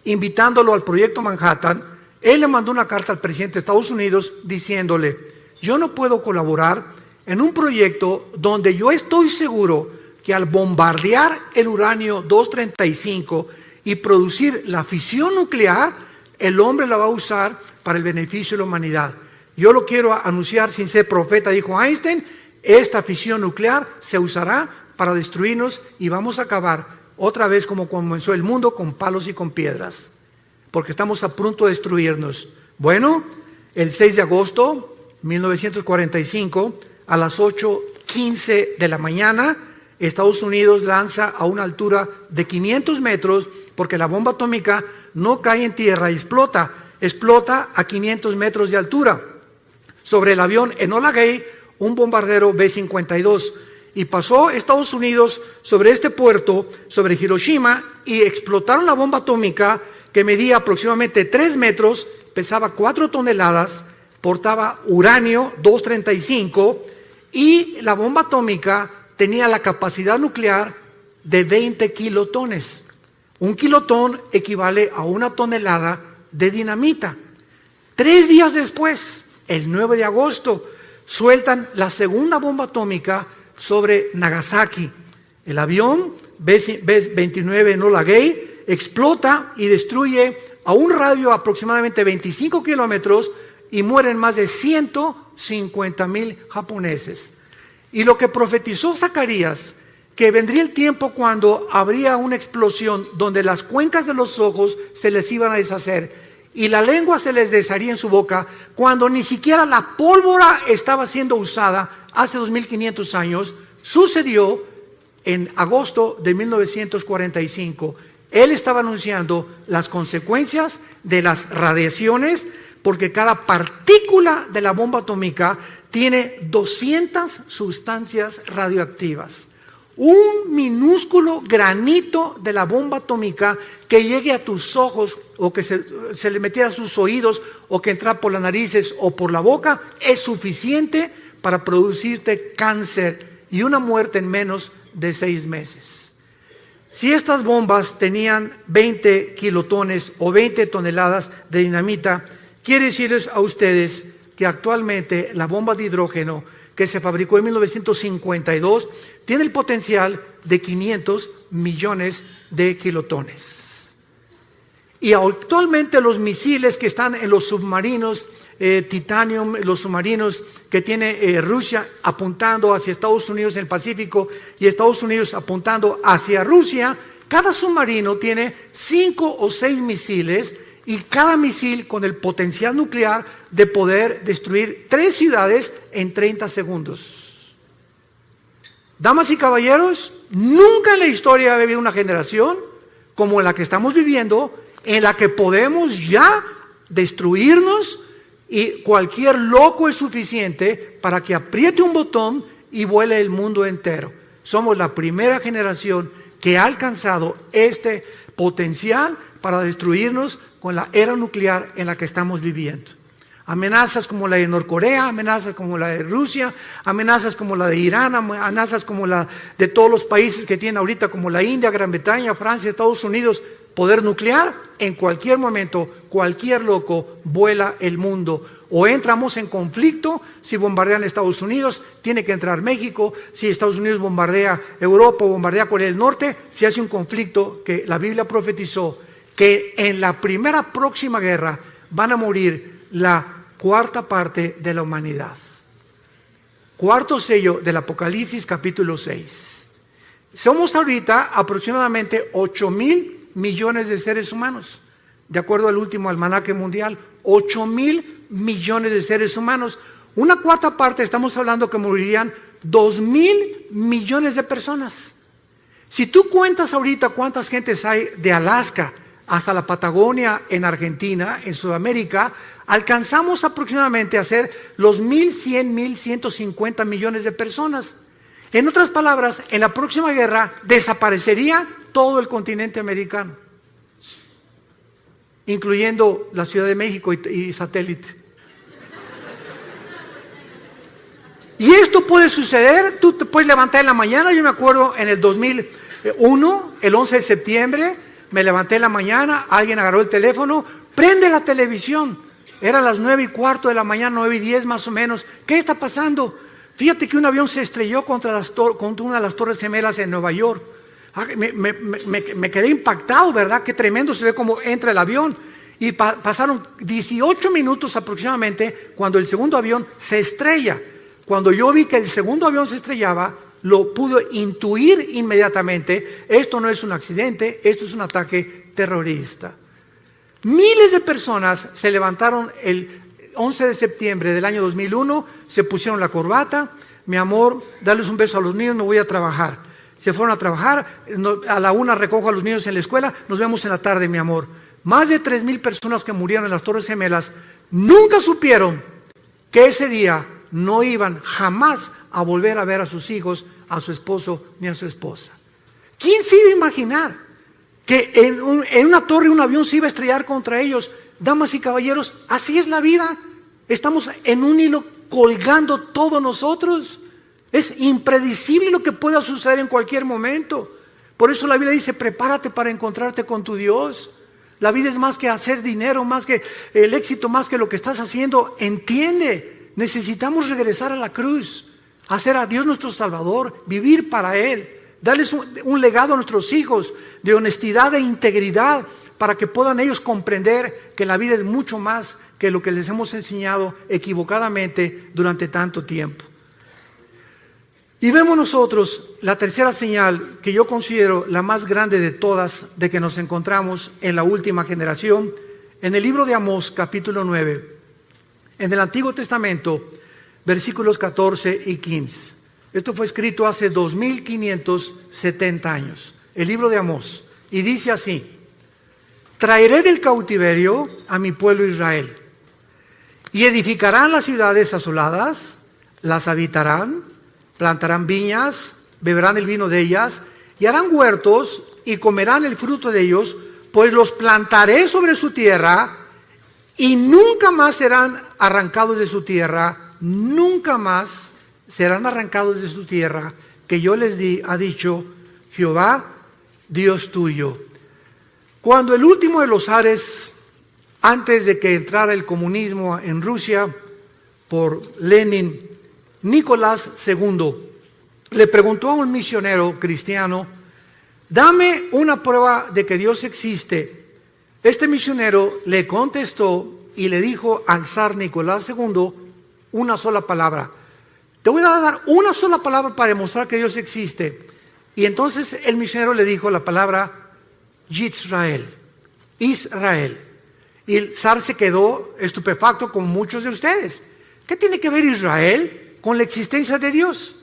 invitándolo al Proyecto Manhattan, él le mandó una carta al presidente de Estados Unidos diciéndole: yo no puedo colaborar en un proyecto donde yo estoy seguro que al bombardear el uranio 235 y producir la fisión nuclear, el hombre la va a usar para el beneficio de la humanidad. Yo lo quiero anunciar sin ser profeta, dijo Einstein. Esta fisión nuclear se usará para destruirnos y vamos a acabar otra vez como comenzó el mundo, con palos y con piedras, porque estamos a punto de destruirnos. Bueno, el 6 de agosto de 1945, a las 8:15 de la mañana, Estados Unidos lanza a una altura de 500 metros, porque la bomba atómica no cae en tierra y explota a 500 metros de altura, sobre el avión Enola Gay, un bombardero B-52, y pasó Estados Unidos sobre este puerto, sobre Hiroshima, y explotaron la bomba atómica, que medía aproximadamente 3 metros, pesaba 4 toneladas, portaba uranio 235, y la bomba atómica tenía la capacidad nuclear de 20 kilotones. Un kilotón equivale a 1 tonelada de dinamita. 3 días después, el 9 de agosto, sueltan la segunda bomba atómica sobre Nagasaki. El avión B-29 Enola Gay explota y destruye a un radio de aproximadamente 25 kilómetros y mueren más de 150,000 japoneses. Y lo que profetizó Zacarías, que vendría el tiempo cuando habría una explosión donde las cuencas de los ojos se les iban a deshacer y la lengua se les desharía en su boca, cuando ni siquiera la pólvora estaba siendo usada hace 2500 años, sucedió en agosto de 1945. Él estaba anunciando las consecuencias de las radiaciones, porque cada partícula de la bomba atómica tiene 200 sustancias radioactivas. Un minúsculo granito de la bomba atómica que llegue a tus ojos o que se le metiera a sus oídos o que entra por las narices o por la boca es suficiente para producirte cáncer y una muerte en menos de 6 meses. Si estas bombas tenían 20 kilotones o 20 toneladas de dinamita, quiero decirles a ustedes que actualmente la bomba de hidrógeno que se fabricó en 1952 tiene el potencial de 500 millones de kilotones. Y actualmente los misiles que están en los submarinos Titanium, los submarinos que tiene Rusia apuntando hacia Estados Unidos en el Pacífico y Estados Unidos apuntando hacia Rusia, cada submarino tiene 5 o 6 misiles y cada misil con el potencial nuclear de poder destruir 3 ciudades en 30 segundos. Damas y caballeros, nunca en la historia ha habido una generación como la que estamos viviendo, en la que podemos ya destruirnos y cualquier loco es suficiente para que apriete un botón y vuele el mundo entero. Somos la primera generación que ha alcanzado este potencial para destruirnos con la era nuclear en la que estamos viviendo. Amenazas como la de Norcorea, amenazas como la de Rusia, amenazas como la de Irán, amenazas como la de todos los países que tienen ahorita como la India, Gran Bretaña, Francia, Estados Unidos, poder nuclear. En cualquier momento, cualquier loco vuela el mundo. O entramos en conflicto, si bombardean Estados Unidos, tiene que entrar México. Si Estados Unidos bombardea Europa o bombardea Corea del Norte, se hace un conflicto que la Biblia profetizó que en la primera próxima guerra van a morir la cuarta parte de la humanidad. Cuarto sello del Apocalipsis capítulo 6. Somos ahorita aproximadamente 8,000 millones de seres humanos, de acuerdo al último almanaque mundial. 8,000 millones de seres humanos. Una cuarta parte, estamos hablando que morirían 2,000 millones de personas. Si tú cuentas ahorita cuántas gentes hay de Alaska hasta la Patagonia en Argentina, en Sudamérica, alcanzamos aproximadamente a ser los 1,100, 1,150 millones de personas. En otras palabras, en la próxima guerra desaparecería todo el continente americano, incluyendo la Ciudad de México y satélite. Y esto puede suceder, tú te puedes levantar en la mañana. Yo me acuerdo en el 2001, el 11 de septiembre, me levanté en la mañana, alguien agarró el teléfono, prende la televisión. Eran las 9:15 de la mañana, 9:10 más o menos. ¿Qué está pasando? Fíjate que un avión se estrelló contra una de las Torres Gemelas en Nueva York. Me quedé impactado, ¿verdad? Qué tremendo se ve cómo entra el avión. Y pasaron 18 minutos aproximadamente cuando el segundo avión se estrella. Cuando yo vi que el segundo avión se estrellaba, lo pude intuir inmediatamente. Esto no es un accidente, esto es un ataque terrorista. Miles de personas se levantaron el 11 de septiembre del año 2001, se pusieron la corbata. Mi amor, darles un beso a los niños, me voy a trabajar. Se fueron a trabajar, a la 1 recojo a los niños en la escuela, nos vemos en la tarde, mi amor. Más de 3,000 personas que murieron en las Torres Gemelas nunca supieron que ese día no iban jamás a volver a ver a sus hijos, a su esposo ni a su esposa. ¿Quién se iba a imaginar que en una torre un avión se iba a estrellar contra ellos? Damas y caballeros, así es la vida. Estamos en un hilo colgando todos nosotros. Es impredecible lo que pueda suceder en cualquier momento. Por eso la Biblia dice, prepárate para encontrarte con tu Dios. La vida es más que hacer dinero, más que el éxito, más que lo que estás haciendo. Entiende, necesitamos regresar a la cruz, hacer a Dios nuestro Salvador, vivir para Él, darles un legado a nuestros hijos de honestidad e integridad para que puedan ellos comprender que la vida es mucho más que lo que les hemos enseñado equivocadamente durante tanto tiempo. Y vemos nosotros la tercera señal que yo considero la más grande de todas, de que nos encontramos en la última generación, en el libro de Amós, capítulo 9, en el Antiguo Testamento, versículos 14 y 15. Esto fue escrito hace 2570 años. El libro de Amós, y dice así: traeré del cautiverio a mi pueblo Israel, y edificarán las ciudades asoladas, las habitarán, plantarán viñas, beberán el vino de ellas, y harán huertos y comerán el fruto de ellos, pues los plantaré sobre su tierra, y nunca más serán arrancados de su tierra, nunca más serán arrancados de su tierra, que yo les di, ha dicho Jehová, Dios tuyo. Cuando el último de los zares, antes de que entrara el comunismo en Rusia, por Lenin, Nicolás II, le preguntó a un misionero cristiano: dame una prueba de que Dios existe. Este misionero le contestó y le dijo al zar Nicolás II una sola palabra: te voy a dar una sola palabra para demostrar que Dios existe. Y entonces el misionero le dijo la palabra Yisrael, Israel. Y el zar se quedó estupefacto, como muchos de ustedes. ¿Qué tiene que ver Israel con la existencia de Dios?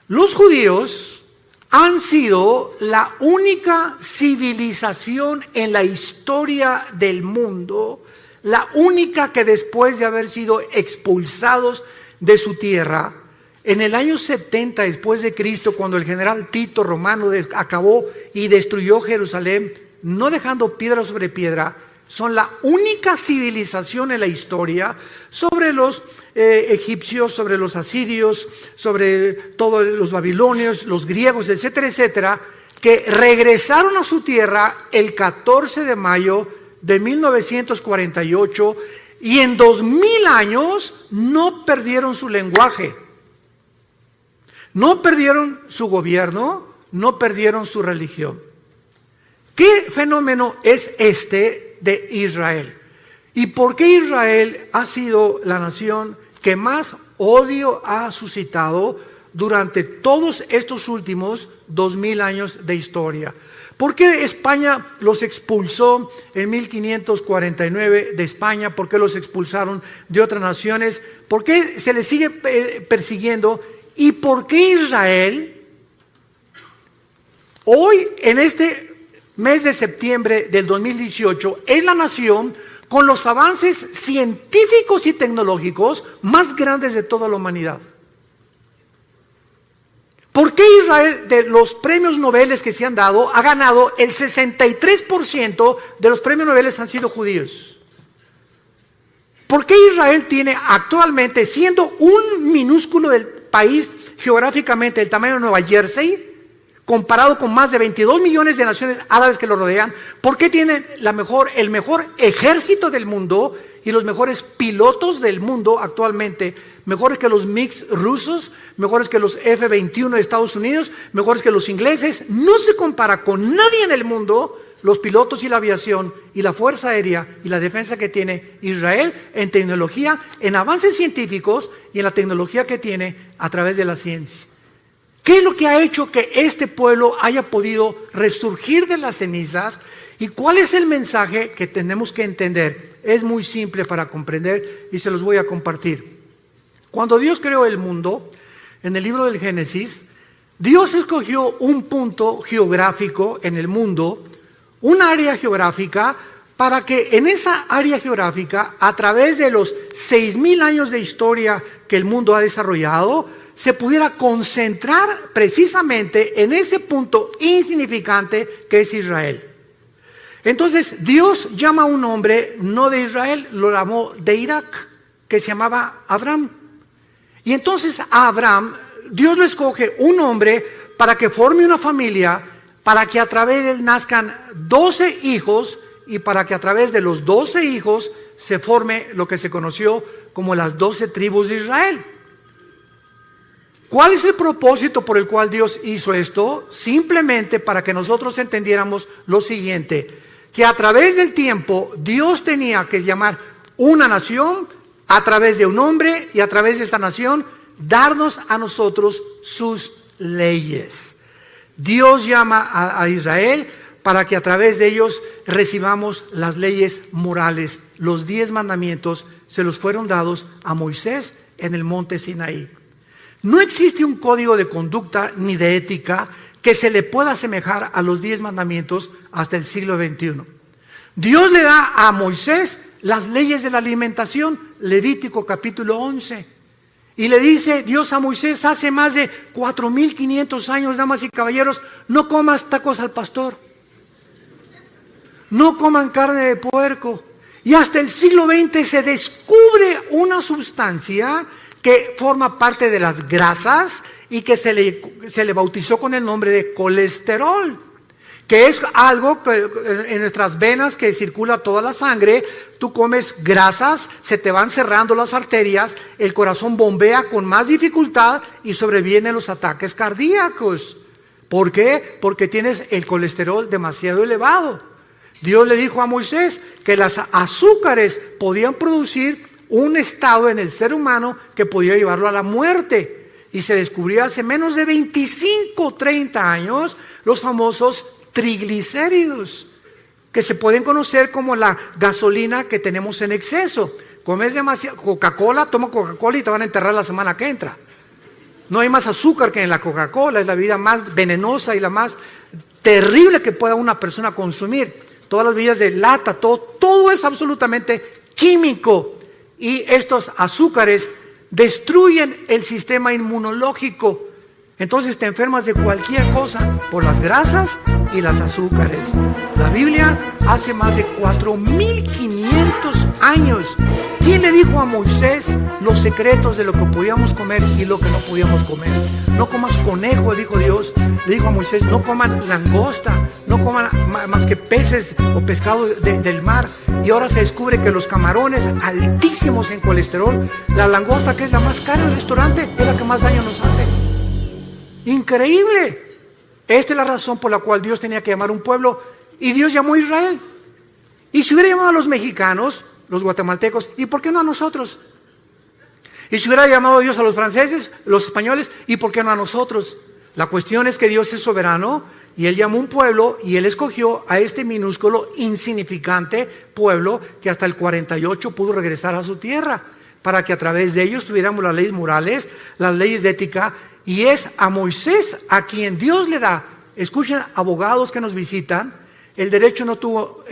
Los judíos han sido la única civilización en la historia del mundo, la única que después de haber sido expulsados de su tierra, en el año 70 después de Cristo, cuando el general Tito romano acabó y destruyó Jerusalén, no dejando piedra sobre piedra, son la única civilización en la historia sobre los egipcios, sobre los asirios, sobre todos los babilonios, los griegos, etcétera, etcétera, que regresaron a su tierra el 14 de mayo de 1948 y en 2000 años no perdieron su lenguaje, no perdieron su gobierno, no perdieron su religión. ¿Qué fenómeno es este de Israel? ¿Y por qué Israel ha sido la nación que más odio ha suscitado durante todos estos últimos 2000 años de historia? ¿Por qué España los expulsó en 1549 de España? ¿Por qué los expulsaron de otras naciones? ¿Por qué se les sigue persiguiendo? ¿Y por qué Israel hoy, en este mes de septiembre del 2018, es la nación con los avances científicos y tecnológicos más grandes de toda la humanidad? ¿Por qué Israel, de los premios Nobel que se han dado, ha ganado el 63% de los premios Nobel han sido judíos? ¿Por qué Israel tiene actualmente, siendo un minúsculo del país geográficamente del tamaño de Nueva Jersey, comparado con más de 22 millones de naciones árabes que lo rodean, por qué tiene el mejor ejército del mundo y los mejores pilotos del mundo actualmente, mejores que los MiG rusos, mejores que los F-21 de Estados Unidos, mejores que los ingleses? No se compara con nadie en el mundo los pilotos y la aviación y la fuerza aérea y la defensa que tiene Israel en tecnología, en avances científicos y en la tecnología que tiene a través de la ciencia. ¿Qué es lo que ha hecho que este pueblo haya podido resurgir de las cenizas? ¿Y cuál es el mensaje que tenemos que entender? Es muy simple para comprender y se los voy a compartir. Cuando Dios creó el mundo, en el libro del Génesis, Dios escogió un punto geográfico en el mundo, un área geográfica, para que en esa área geográfica, a través de los 6,000 años de historia que el mundo ha desarrollado, se pudiera concentrar precisamente en ese punto insignificante que es Israel. Entonces Dios llama a un hombre, no de Israel, lo llamó de Irak, que se llamaba Abraham. Y entonces a Abraham, Dios le escoge un hombre para que forme una familia, para que a través de él nazcan 12 hijos y para que a través de los 12 hijos se forme lo que se conoció como las 12 tribus de Israel. ¿Cuál es el propósito por el cual Dios hizo esto? Simplemente para que nosotros entendiéramos lo siguiente, que a través del tiempo Dios tenía que llamar una nación a través de un hombre y a través de esta nación darnos a nosotros sus leyes. Dios llama a Israel para que a través de ellos recibamos las leyes morales. Los 10 mandamientos se los fueron dados a Moisés en el monte Sinaí. No existe un código de conducta ni de ética que se le pueda asemejar a los 10 mandamientos hasta el siglo XXI. Dios le da a Moisés las leyes de la alimentación, Levítico capítulo 11. Y le dice Dios a Moisés hace más de 4,500 años, damas y caballeros, no comas tacos al pastor, no coman carne de puerco. Y hasta el siglo XX se descubre una sustancia que forma parte de las grasas y que se le bautizó con el nombre de colesterol, que es algo que en nuestras venas que circula toda la sangre. Tú comes grasas, se te van cerrando las arterias, el corazón bombea con más dificultad y sobrevienen los ataques cardíacos. ¿Por qué? Porque tienes el colesterol demasiado elevado. Dios le dijo a Moisés que las azúcares podían producir un estado en el ser humano que podía llevarlo a la muerte. Y se descubrió hace menos de 25, 30 años los famosos triglicéridos, que se pueden conocer como la gasolina que tenemos en exceso. Comes demasiado Coca-Cola, toma Coca-Cola y te van a enterrar la semana que entra. No hay más azúcar que en la Coca-Cola, es la bebida más venenosa y la más terrible que pueda una persona consumir. Todas las bebidas de lata, todo es absolutamente químico. Y estos azúcares destruyen el sistema inmunológico. Entonces te enfermas de cualquier cosa por las grasas y las azúcares. La Biblia hace más de 4,500 años. ¿Quién le dijo a Moisés los secretos de lo que podíamos comer y lo que no podíamos comer? No comas conejo, dijo Dios. Le dijo a Moisés, no coman langosta, no coman más que peces o pescado del mar. Y ahora se descubre que los camarones altísimos en colesterol, la langosta, que es la más cara en el restaurante, es la que más daño nos hace. Increíble. Esta es la razón por la cual Dios tenía que llamar a un pueblo, y Dios llamó a Israel. Y si hubiera llamado a los mexicanos, los guatemaltecos, ¿y por qué no a nosotros? Y si hubiera llamado a Dios a los franceses, los españoles, ¿y por qué no a nosotros? La cuestión es que Dios es soberano y Él llamó un pueblo y Él escogió a este minúsculo, insignificante pueblo que hasta el 48 pudo regresar a su tierra, para que a través de ellos tuviéramos las leyes morales, las leyes de ética. Y es a Moisés a quien Dios le da, escuchen, abogados que nos visitan, el derecho no tuvo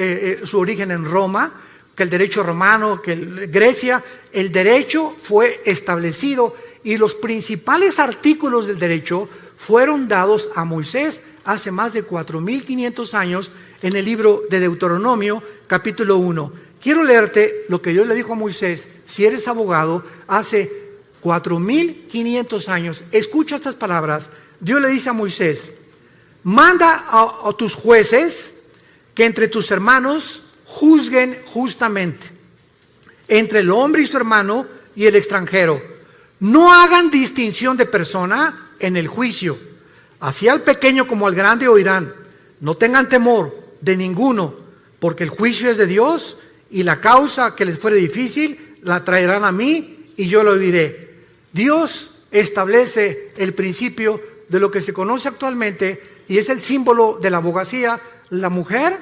su origen en Roma, que el derecho romano, que Grecia, el derecho fue establecido y los principales artículos del derecho fueron dados a Moisés hace más de 4,500 años en el libro de Deuteronomio, capítulo 1. Quiero leerte lo que Dios le dijo a Moisés, si eres abogado, hace 4,500 años. Escucha estas palabras. Dios le dice a Moisés, manda a tus jueces que entre tus hermanos juzguen justamente, entre el hombre y su hermano y el extranjero. No hagan distinción de persona en el juicio. Así al pequeño como al grande oirán. No tengan temor de ninguno, porque el juicio es de Dios y la causa que les fuere difícil la traerán a mí y yo lo oiré. Dios establece el principio de lo que se conoce actualmente y es el símbolo de la abogacía, la mujer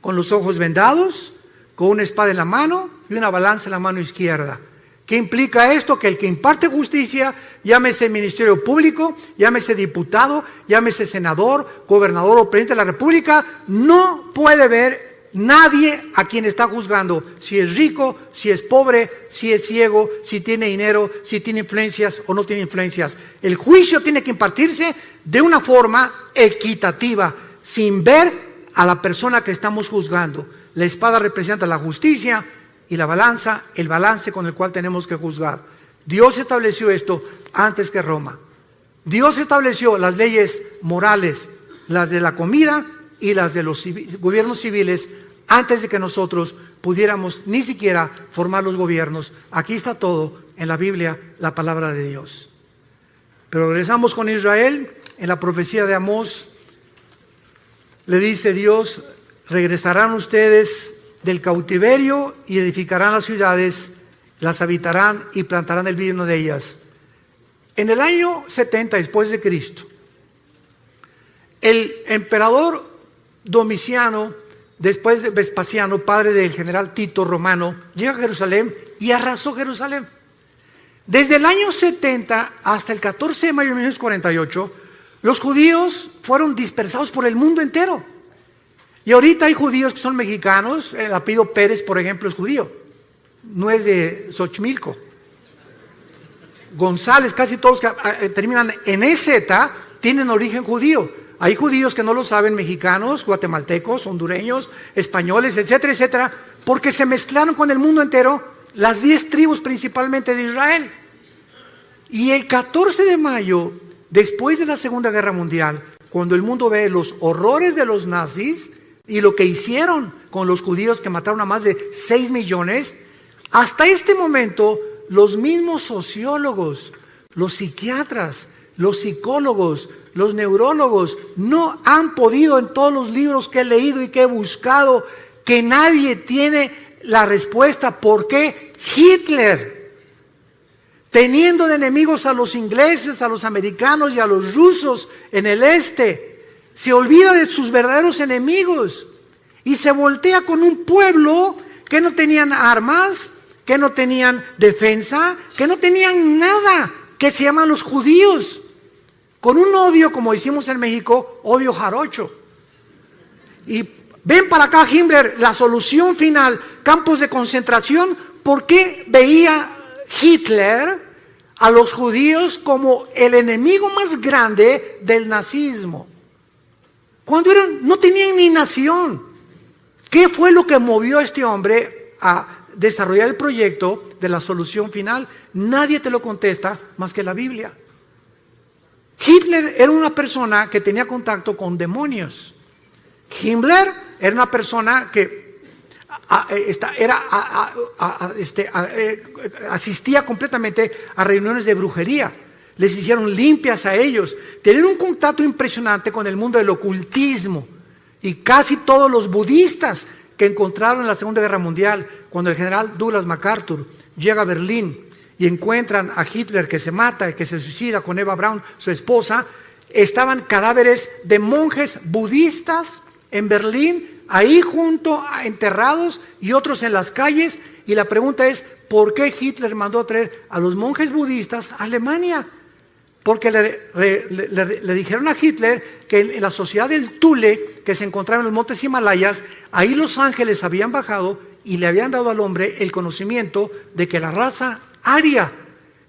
con los ojos vendados, con una espada en la mano y una balanza en la mano izquierda. ¿Qué implica esto? Que el que imparte justicia, llámese ministerio público, llámese diputado, llámese senador, gobernador o presidente de la república, no puede ver nadie a quien está juzgando, si es rico, si es pobre, si es ciego, si tiene dinero, si tiene influencias o no tiene influencias. El juicio tiene que impartirse de una forma equitativa, sin ver a la persona que estamos juzgando. La espada representa la justicia y la balanza, el balance con el cual tenemos que juzgar. Dios estableció esto antes que Roma. Dios estableció las leyes morales, las de la comida y las de los gobiernos civiles, antes de que nosotros pudiéramos ni siquiera formar los gobiernos. Aquí está todo en la Biblia, la palabra de Dios. Pero regresamos con Israel. En la profecía de Amós le dice Dios, regresarán ustedes del cautiverio y edificarán las ciudades, las habitarán y plantarán el vino de ellas. En el año 70 después de Cristo, el emperador Domiciano, después de Vespasiano, padre del general Tito Romano, llega a Jerusalén y arrasó Jerusalén. Desde el año 70 hasta el 14 de mayo de 1948, Los judíos fueron dispersados por el mundo entero. Y ahorita hay judíos que son mexicanos. El apellido Pérez, por ejemplo, es judío. No es de Xochimilco. González, casi todos que terminan en EZ tienen origen judío. Hay judíos que no lo saben, mexicanos, guatemaltecos, hondureños, españoles, etcétera, etcétera, porque se mezclaron con el mundo entero, las 10 tribus principalmente de Israel. Y el 14 de mayo, después de la Segunda Guerra Mundial, cuando el mundo ve los horrores de los nazis y lo que hicieron con los judíos que mataron a más de 6 millones, hasta este momento los mismos sociólogos, los psiquiatras, los psicólogos, los neurólogos no han podido, en todos los libros que he leído y que he buscado, que nadie tiene la respuesta por qué Hitler, teniendo de enemigos a los ingleses, a los americanos y a los rusos en el este, se olvida de sus verdaderos enemigos y se voltea con un pueblo que no tenían armas, que no tenían defensa, que no tenían nada, que se llaman los judíos, con un odio, como decimos en México, odio jarocho. Y ven para acá, Himmler, la solución final, campos de concentración. ¿Por qué veía Hitler a los judíos como el enemigo más grande del nazismo? Cuando no tenían ni nación. ¿Qué fue lo que movió a este hombre a desarrollar el proyecto de la solución final? Nadie te lo contesta más que la Biblia. Hitler era una persona que tenía contacto con demonios. Himmler era una persona que asistía completamente a reuniones de brujería. Les hicieron limpias a ellos. Tenían un contacto impresionante con el mundo del ocultismo. Y casi todos los budistas que encontraron en la Segunda Guerra Mundial, cuando el general Douglas MacArthur llega a Berlín y encuentran a Hitler que se mata, que se suicida con Eva Braun, su esposa, estaban cadáveres de monjes budistas en Berlín, ahí junto, enterrados, y otros en las calles. Y la pregunta es, ¿por qué Hitler mandó a traer a los monjes budistas a Alemania? Porque le dijeron a Hitler que en la sociedad del Thule, que se encontraba en los montes Himalayas, ahí los ángeles habían bajado y le habían dado al hombre el conocimiento de que la raza aria,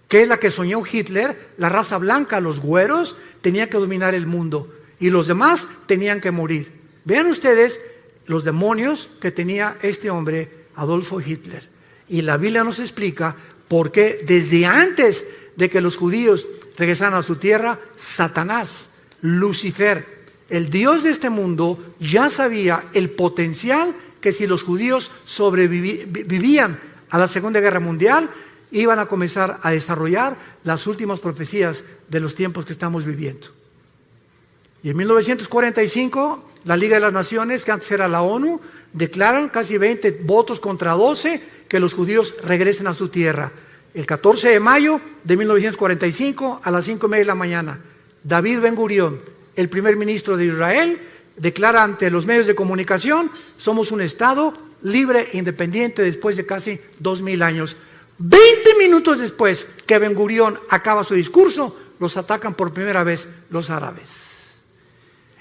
que es la que soñó Hitler, la raza blanca, los güeros, tenía que dominar el mundo y los demás tenían que morir. Vean ustedes los demonios que tenía este hombre, Adolfo Hitler. Y la Biblia nos explica por qué desde antes de que los judíos regresaran a su tierra, Satanás, Lucifer, el Dios de este mundo, ya sabía el potencial que si los judíos sobrevivían a la Segunda Guerra Mundial, iban a comenzar a desarrollar las últimas profecías de los tiempos que estamos viviendo. Y en 1945, la Liga de las Naciones, que antes era la ONU, declaran casi 20 votos contra 12 que los judíos regresen a su tierra. El 14 de mayo de 1945, a las 5:30 de la mañana, David Ben-Gurión, el primer ministro de Israel, declara ante los medios de comunicación: somos un Estado libre e independiente después de casi 2000 años. 20 minutos después que Ben-Gurión acaba su discurso, los atacan por primera vez los árabes.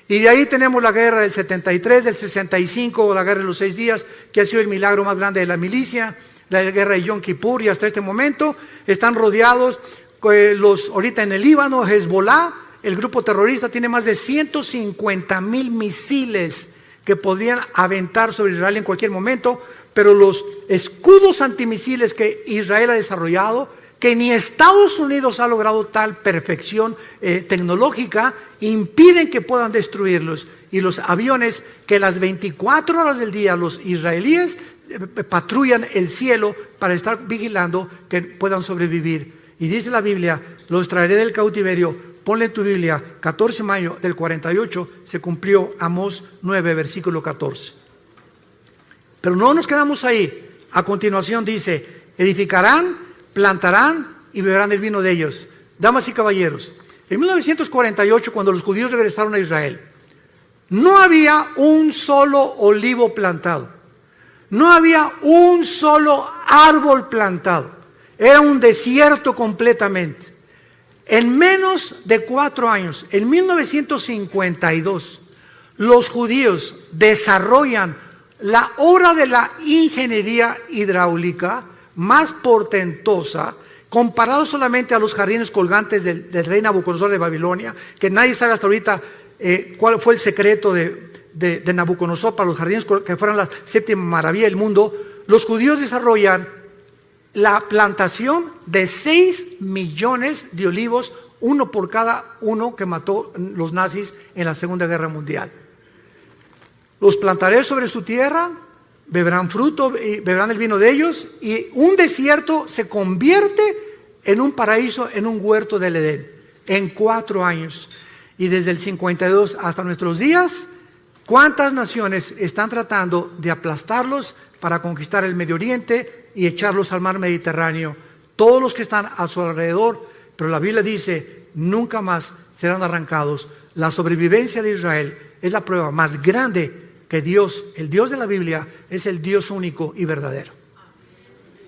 Y de ahí tenemos la guerra del 73, del 65, la guerra de los 6 días, que ha sido el milagro más grande de la milicia, la guerra de Yom Kippur, y hasta este momento están rodeados ahorita en el Líbano, Hezbollah, el grupo terrorista, tiene más de 150,000 misiles que podrían aventar sobre Israel en cualquier momento, pero los escudos antimisiles que Israel ha desarrollado, que ni Estados Unidos ha logrado tal perfección tecnológica, impiden que puedan destruirlos. Y los aviones que las 24 horas del día los israelíes patrullan el cielo para estar vigilando que puedan sobrevivir. Y dice la Biblia: los traeré del cautiverio. Ponle en tu Biblia, 14 de mayo del 48, se cumplió Amós 9, versículo 14. Pero no nos quedamos ahí. A continuación dice: edificarán, plantarán y beberán el vino de ellos. Damas y caballeros, en 1948, cuando los judíos regresaron a Israel, no había un solo olivo plantado. No había un solo árbol plantado. Era un desierto completamente. En menos de 4 años, en 1952, los judíos desarrollan la obra de la ingeniería hidráulica más portentosa, comparado solamente a los jardines colgantes del rey Nabucodonosor de Babilonia, que nadie sabe hasta ahorita cuál fue el secreto de Nabucodonosor para los jardines que fueran la 7ª maravilla del mundo. Los judíos desarrollan la plantación de 6 millones de olivos, uno por cada uno que mató los nazis en la Segunda Guerra Mundial. Los plantaré sobre su tierra, beberán fruto y beberán el vino de ellos, y un desierto se convierte en un paraíso, en un huerto del Edén, en 4 años. Y desde el 52 hasta nuestros días, ¿cuántas naciones están tratando de aplastarlos para conquistar el Medio Oriente y echarlos al mar Mediterráneo? Todos los que están a su alrededor, pero la Biblia dice, nunca más serán arrancados. La sobrevivencia de Israel es la prueba más grande que Dios, el Dios de la Biblia, es el Dios único y verdadero.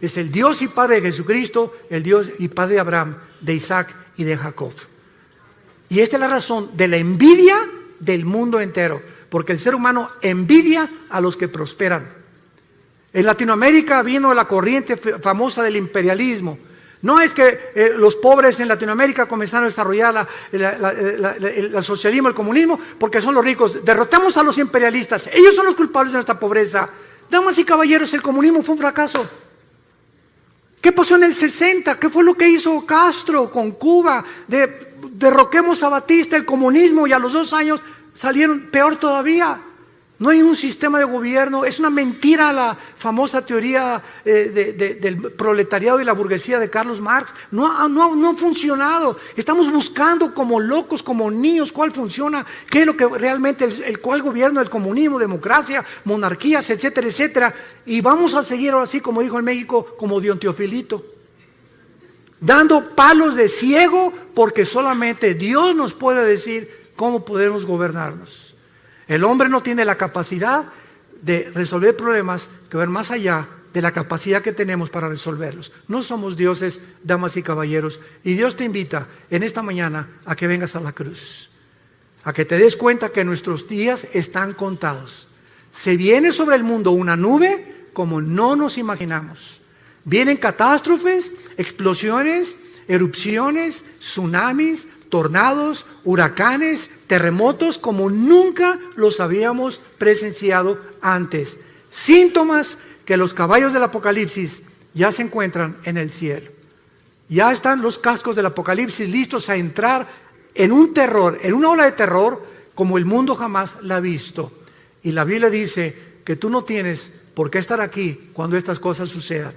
Es el Dios y Padre de Jesucristo, el Dios y Padre de Abraham, de Isaac y de Jacob. Y esta es la razón de la envidia del mundo entero, porque el ser humano envidia a los que prosperan. En Latinoamérica vino la corriente famosa del imperialismo. No es que los pobres en Latinoamérica comenzaron a desarrollar el socialismo, el comunismo, porque son los ricos. Derrotamos a los imperialistas. Ellos son los culpables de nuestra pobreza. Damas y caballeros, el comunismo fue un fracaso. ¿Qué pasó en el 60? ¿Qué fue lo que hizo Castro con Cuba? Derroquemos a Batista, el comunismo, y a los 2 años salieron peor todavía. No hay un sistema de gobierno. Es una mentira la famosa teoría del proletariado y la burguesía de Carlos Marx. No ha funcionado. Estamos buscando como locos, como niños, cuál funciona, qué es lo que realmente, cuál gobierno, el comunismo, democracia, monarquías, etcétera, etcétera. Y vamos a seguir ahora así, como dijo en México, como Don Teofilito, dando palos de ciego, porque solamente Dios nos puede decir cómo podemos gobernarnos. El hombre no tiene la capacidad de resolver problemas que van más allá de la capacidad que tenemos para resolverlos. No somos dioses, damas y caballeros. Y Dios te invita en esta mañana a que vengas a la cruz, a que te des cuenta que nuestros días están contados. Se viene sobre el mundo una nube como no nos imaginamos. Vienen catástrofes, explosiones, erupciones, tsunamis, tornados, huracanes, terremotos como nunca los habíamos presenciado antes. Síntomas que los caballos del Apocalipsis ya se encuentran en el cielo. Ya están los cascos del Apocalipsis listos a entrar en un terror, en una ola de terror como el mundo jamás la ha visto. Y la Biblia dice que tú no tienes por qué estar aquí cuando estas cosas sucedan.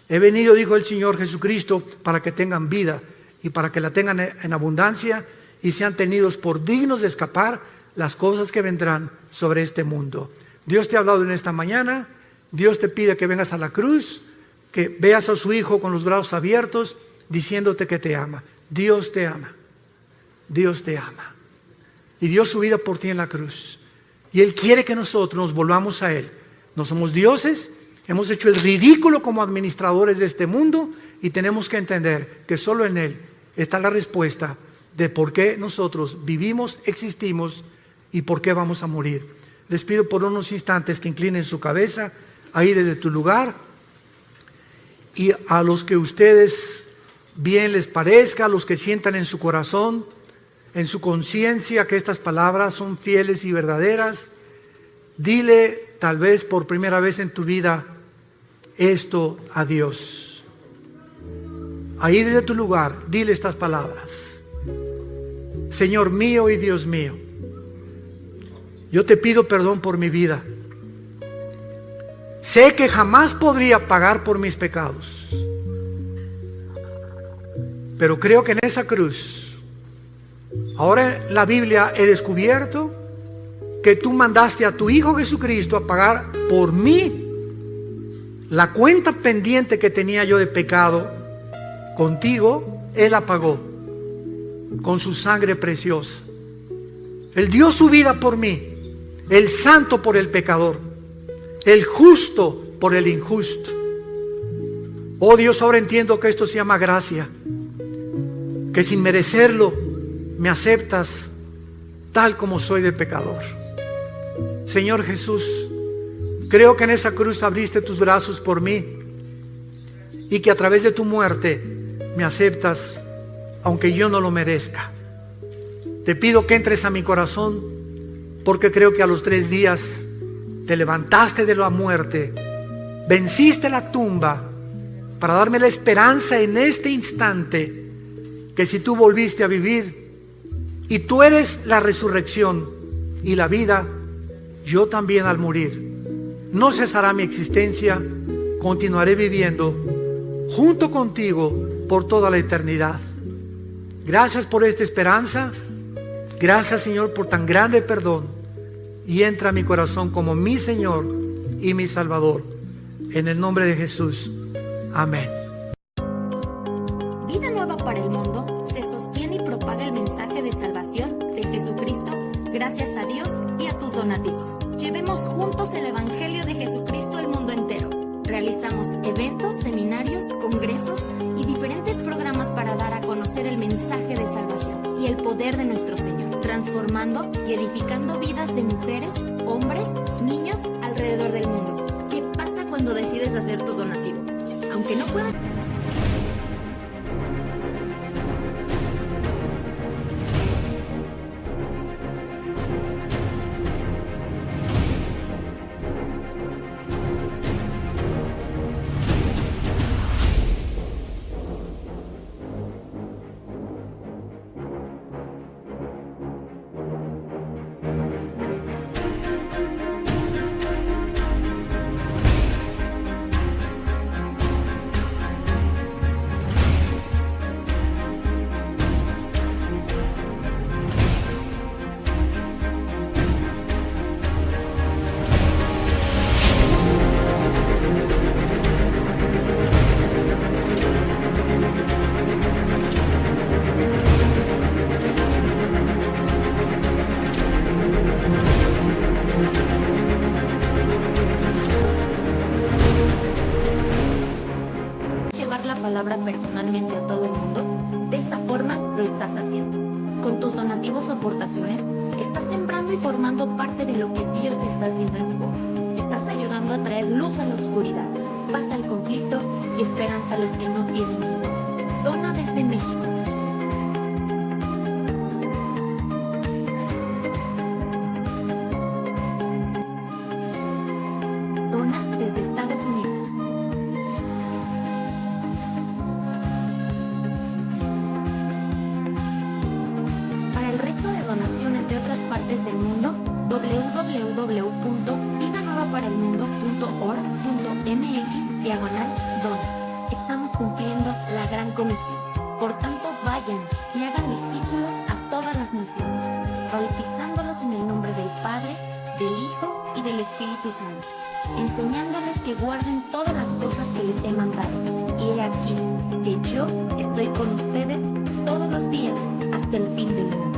He venido, dijo el Señor Jesucristo, para que tengan vida y para que la tengan en abundancia y sean tenidos por dignos de escapar las cosas que vendrán sobre este mundo. Dios te ha hablado en esta mañana. Dios te pide que vengas a la cruz, que veas a su Hijo con los brazos abiertos, diciéndote que te ama. Dios te ama. Dios te ama. Y dio su vida por ti en la cruz. Y Él quiere que nosotros nos volvamos a Él. No somos dioses, hemos hecho el ridículo como administradores de este mundo y tenemos que entender que solo en Él está la respuesta de por qué nosotros vivimos, existimos y por qué vamos a morir. Les pido por unos instantes que inclinen su cabeza ahí desde tu lugar, y a los que ustedes bien les parezca, a los que sientan en su corazón, en su conciencia que estas palabras son fieles y verdaderas, dile tal vez por primera vez en tu vida esto a Dios. Ahí desde tu lugar, dile estas palabras: Señor mío y Dios mío, yo te pido perdón por mi vida. Sé que jamás podría pagar por mis pecados, pero creo que en esa cruz, ahora en la Biblia he descubierto que tú mandaste a tu Hijo Jesucristo a pagar por mí la cuenta pendiente que tenía yo de pecado. Contigo Él la pagó con su sangre preciosa. Él dio su vida por mí, el santo por el pecador, el justo por el injusto. Oh Dios, ahora entiendo que esto se llama gracia. que sin merecerlo me aceptas tal como soy de pecador. Señor Jesús, creo que en esa cruz abriste tus brazos por mí y que a través de tu muerte me aceptas aunque yo no lo merezca. Te pido que entres a mi corazón, porque creo que a los 3 días te levantaste de la muerte, venciste la tumba para darme la esperanza en este instante que si tú volviste a vivir y tú eres la resurrección y la vida, yo también al morir no cesará mi existencia, continuaré viviendo junto contigo por toda la eternidad. Gracias por esta esperanza. Gracias, Señor, por tan grande perdón, y entra a mi corazón como mi Señor y mi Salvador. En el nombre de Jesús. Amén. Vida Nueva para el Mundo se sostiene y propaga el mensaje de salvación de Jesucristo gracias a Dios y a tus donativos. Llevemos juntos el Evangelio de Jesucristo al mundo entero. Realizamos eventos, seminarios, congresos y diferentes programas para dar a conocer el mensaje de salvación y el poder de nuestro Señor, transformando y edificando vidas de mujeres, hombres, niños alrededor del mundo. ¿Qué pasa cuando decides hacer tu donativo? Aunque no puedas... palabra personalmente a todo el mundo, de esta forma lo estás haciendo. Con tus donativos o aportaciones, estás sembrando y formando parte de lo que Dios está haciendo en su obra. Estás ayudando a traer luz a la oscuridad, paz al conflicto y esperanza a los que no tienen nada. Dona desde México. Dona desde Estados Unidos. Para el resto de donaciones de otras partes del mundo, www.vidanuevaparelmundo.org.mx/dona. Estamos cumpliendo la gran comisión. Por tanto, vayan y hagan discípulos a todas las naciones, bautizándolos en el nombre del Padre, del Hijo y del Espíritu Santo, enseñándoles que guarden todas las cosas que les he mandado. Y he aquí que yo estoy con ustedes todos los días hasta el fin del mundo.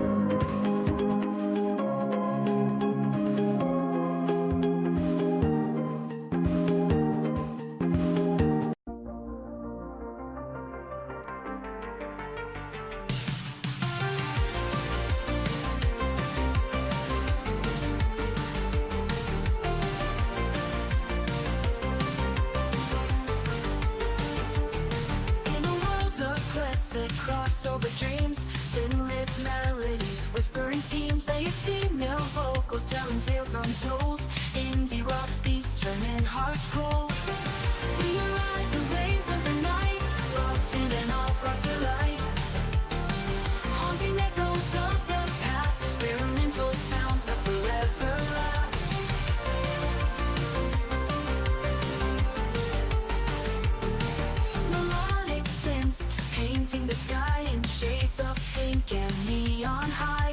Crossover dreams, sin lit melodies, whispering schemes, they have female vocals telling tales untold. Indie rock beats turning hearts cold. We ride the waves of the night, lost in an all brought to light. Haunting echoes of the past, experimental sounds that forever last. Melodic synths painting the sky in shades of pink and neon high.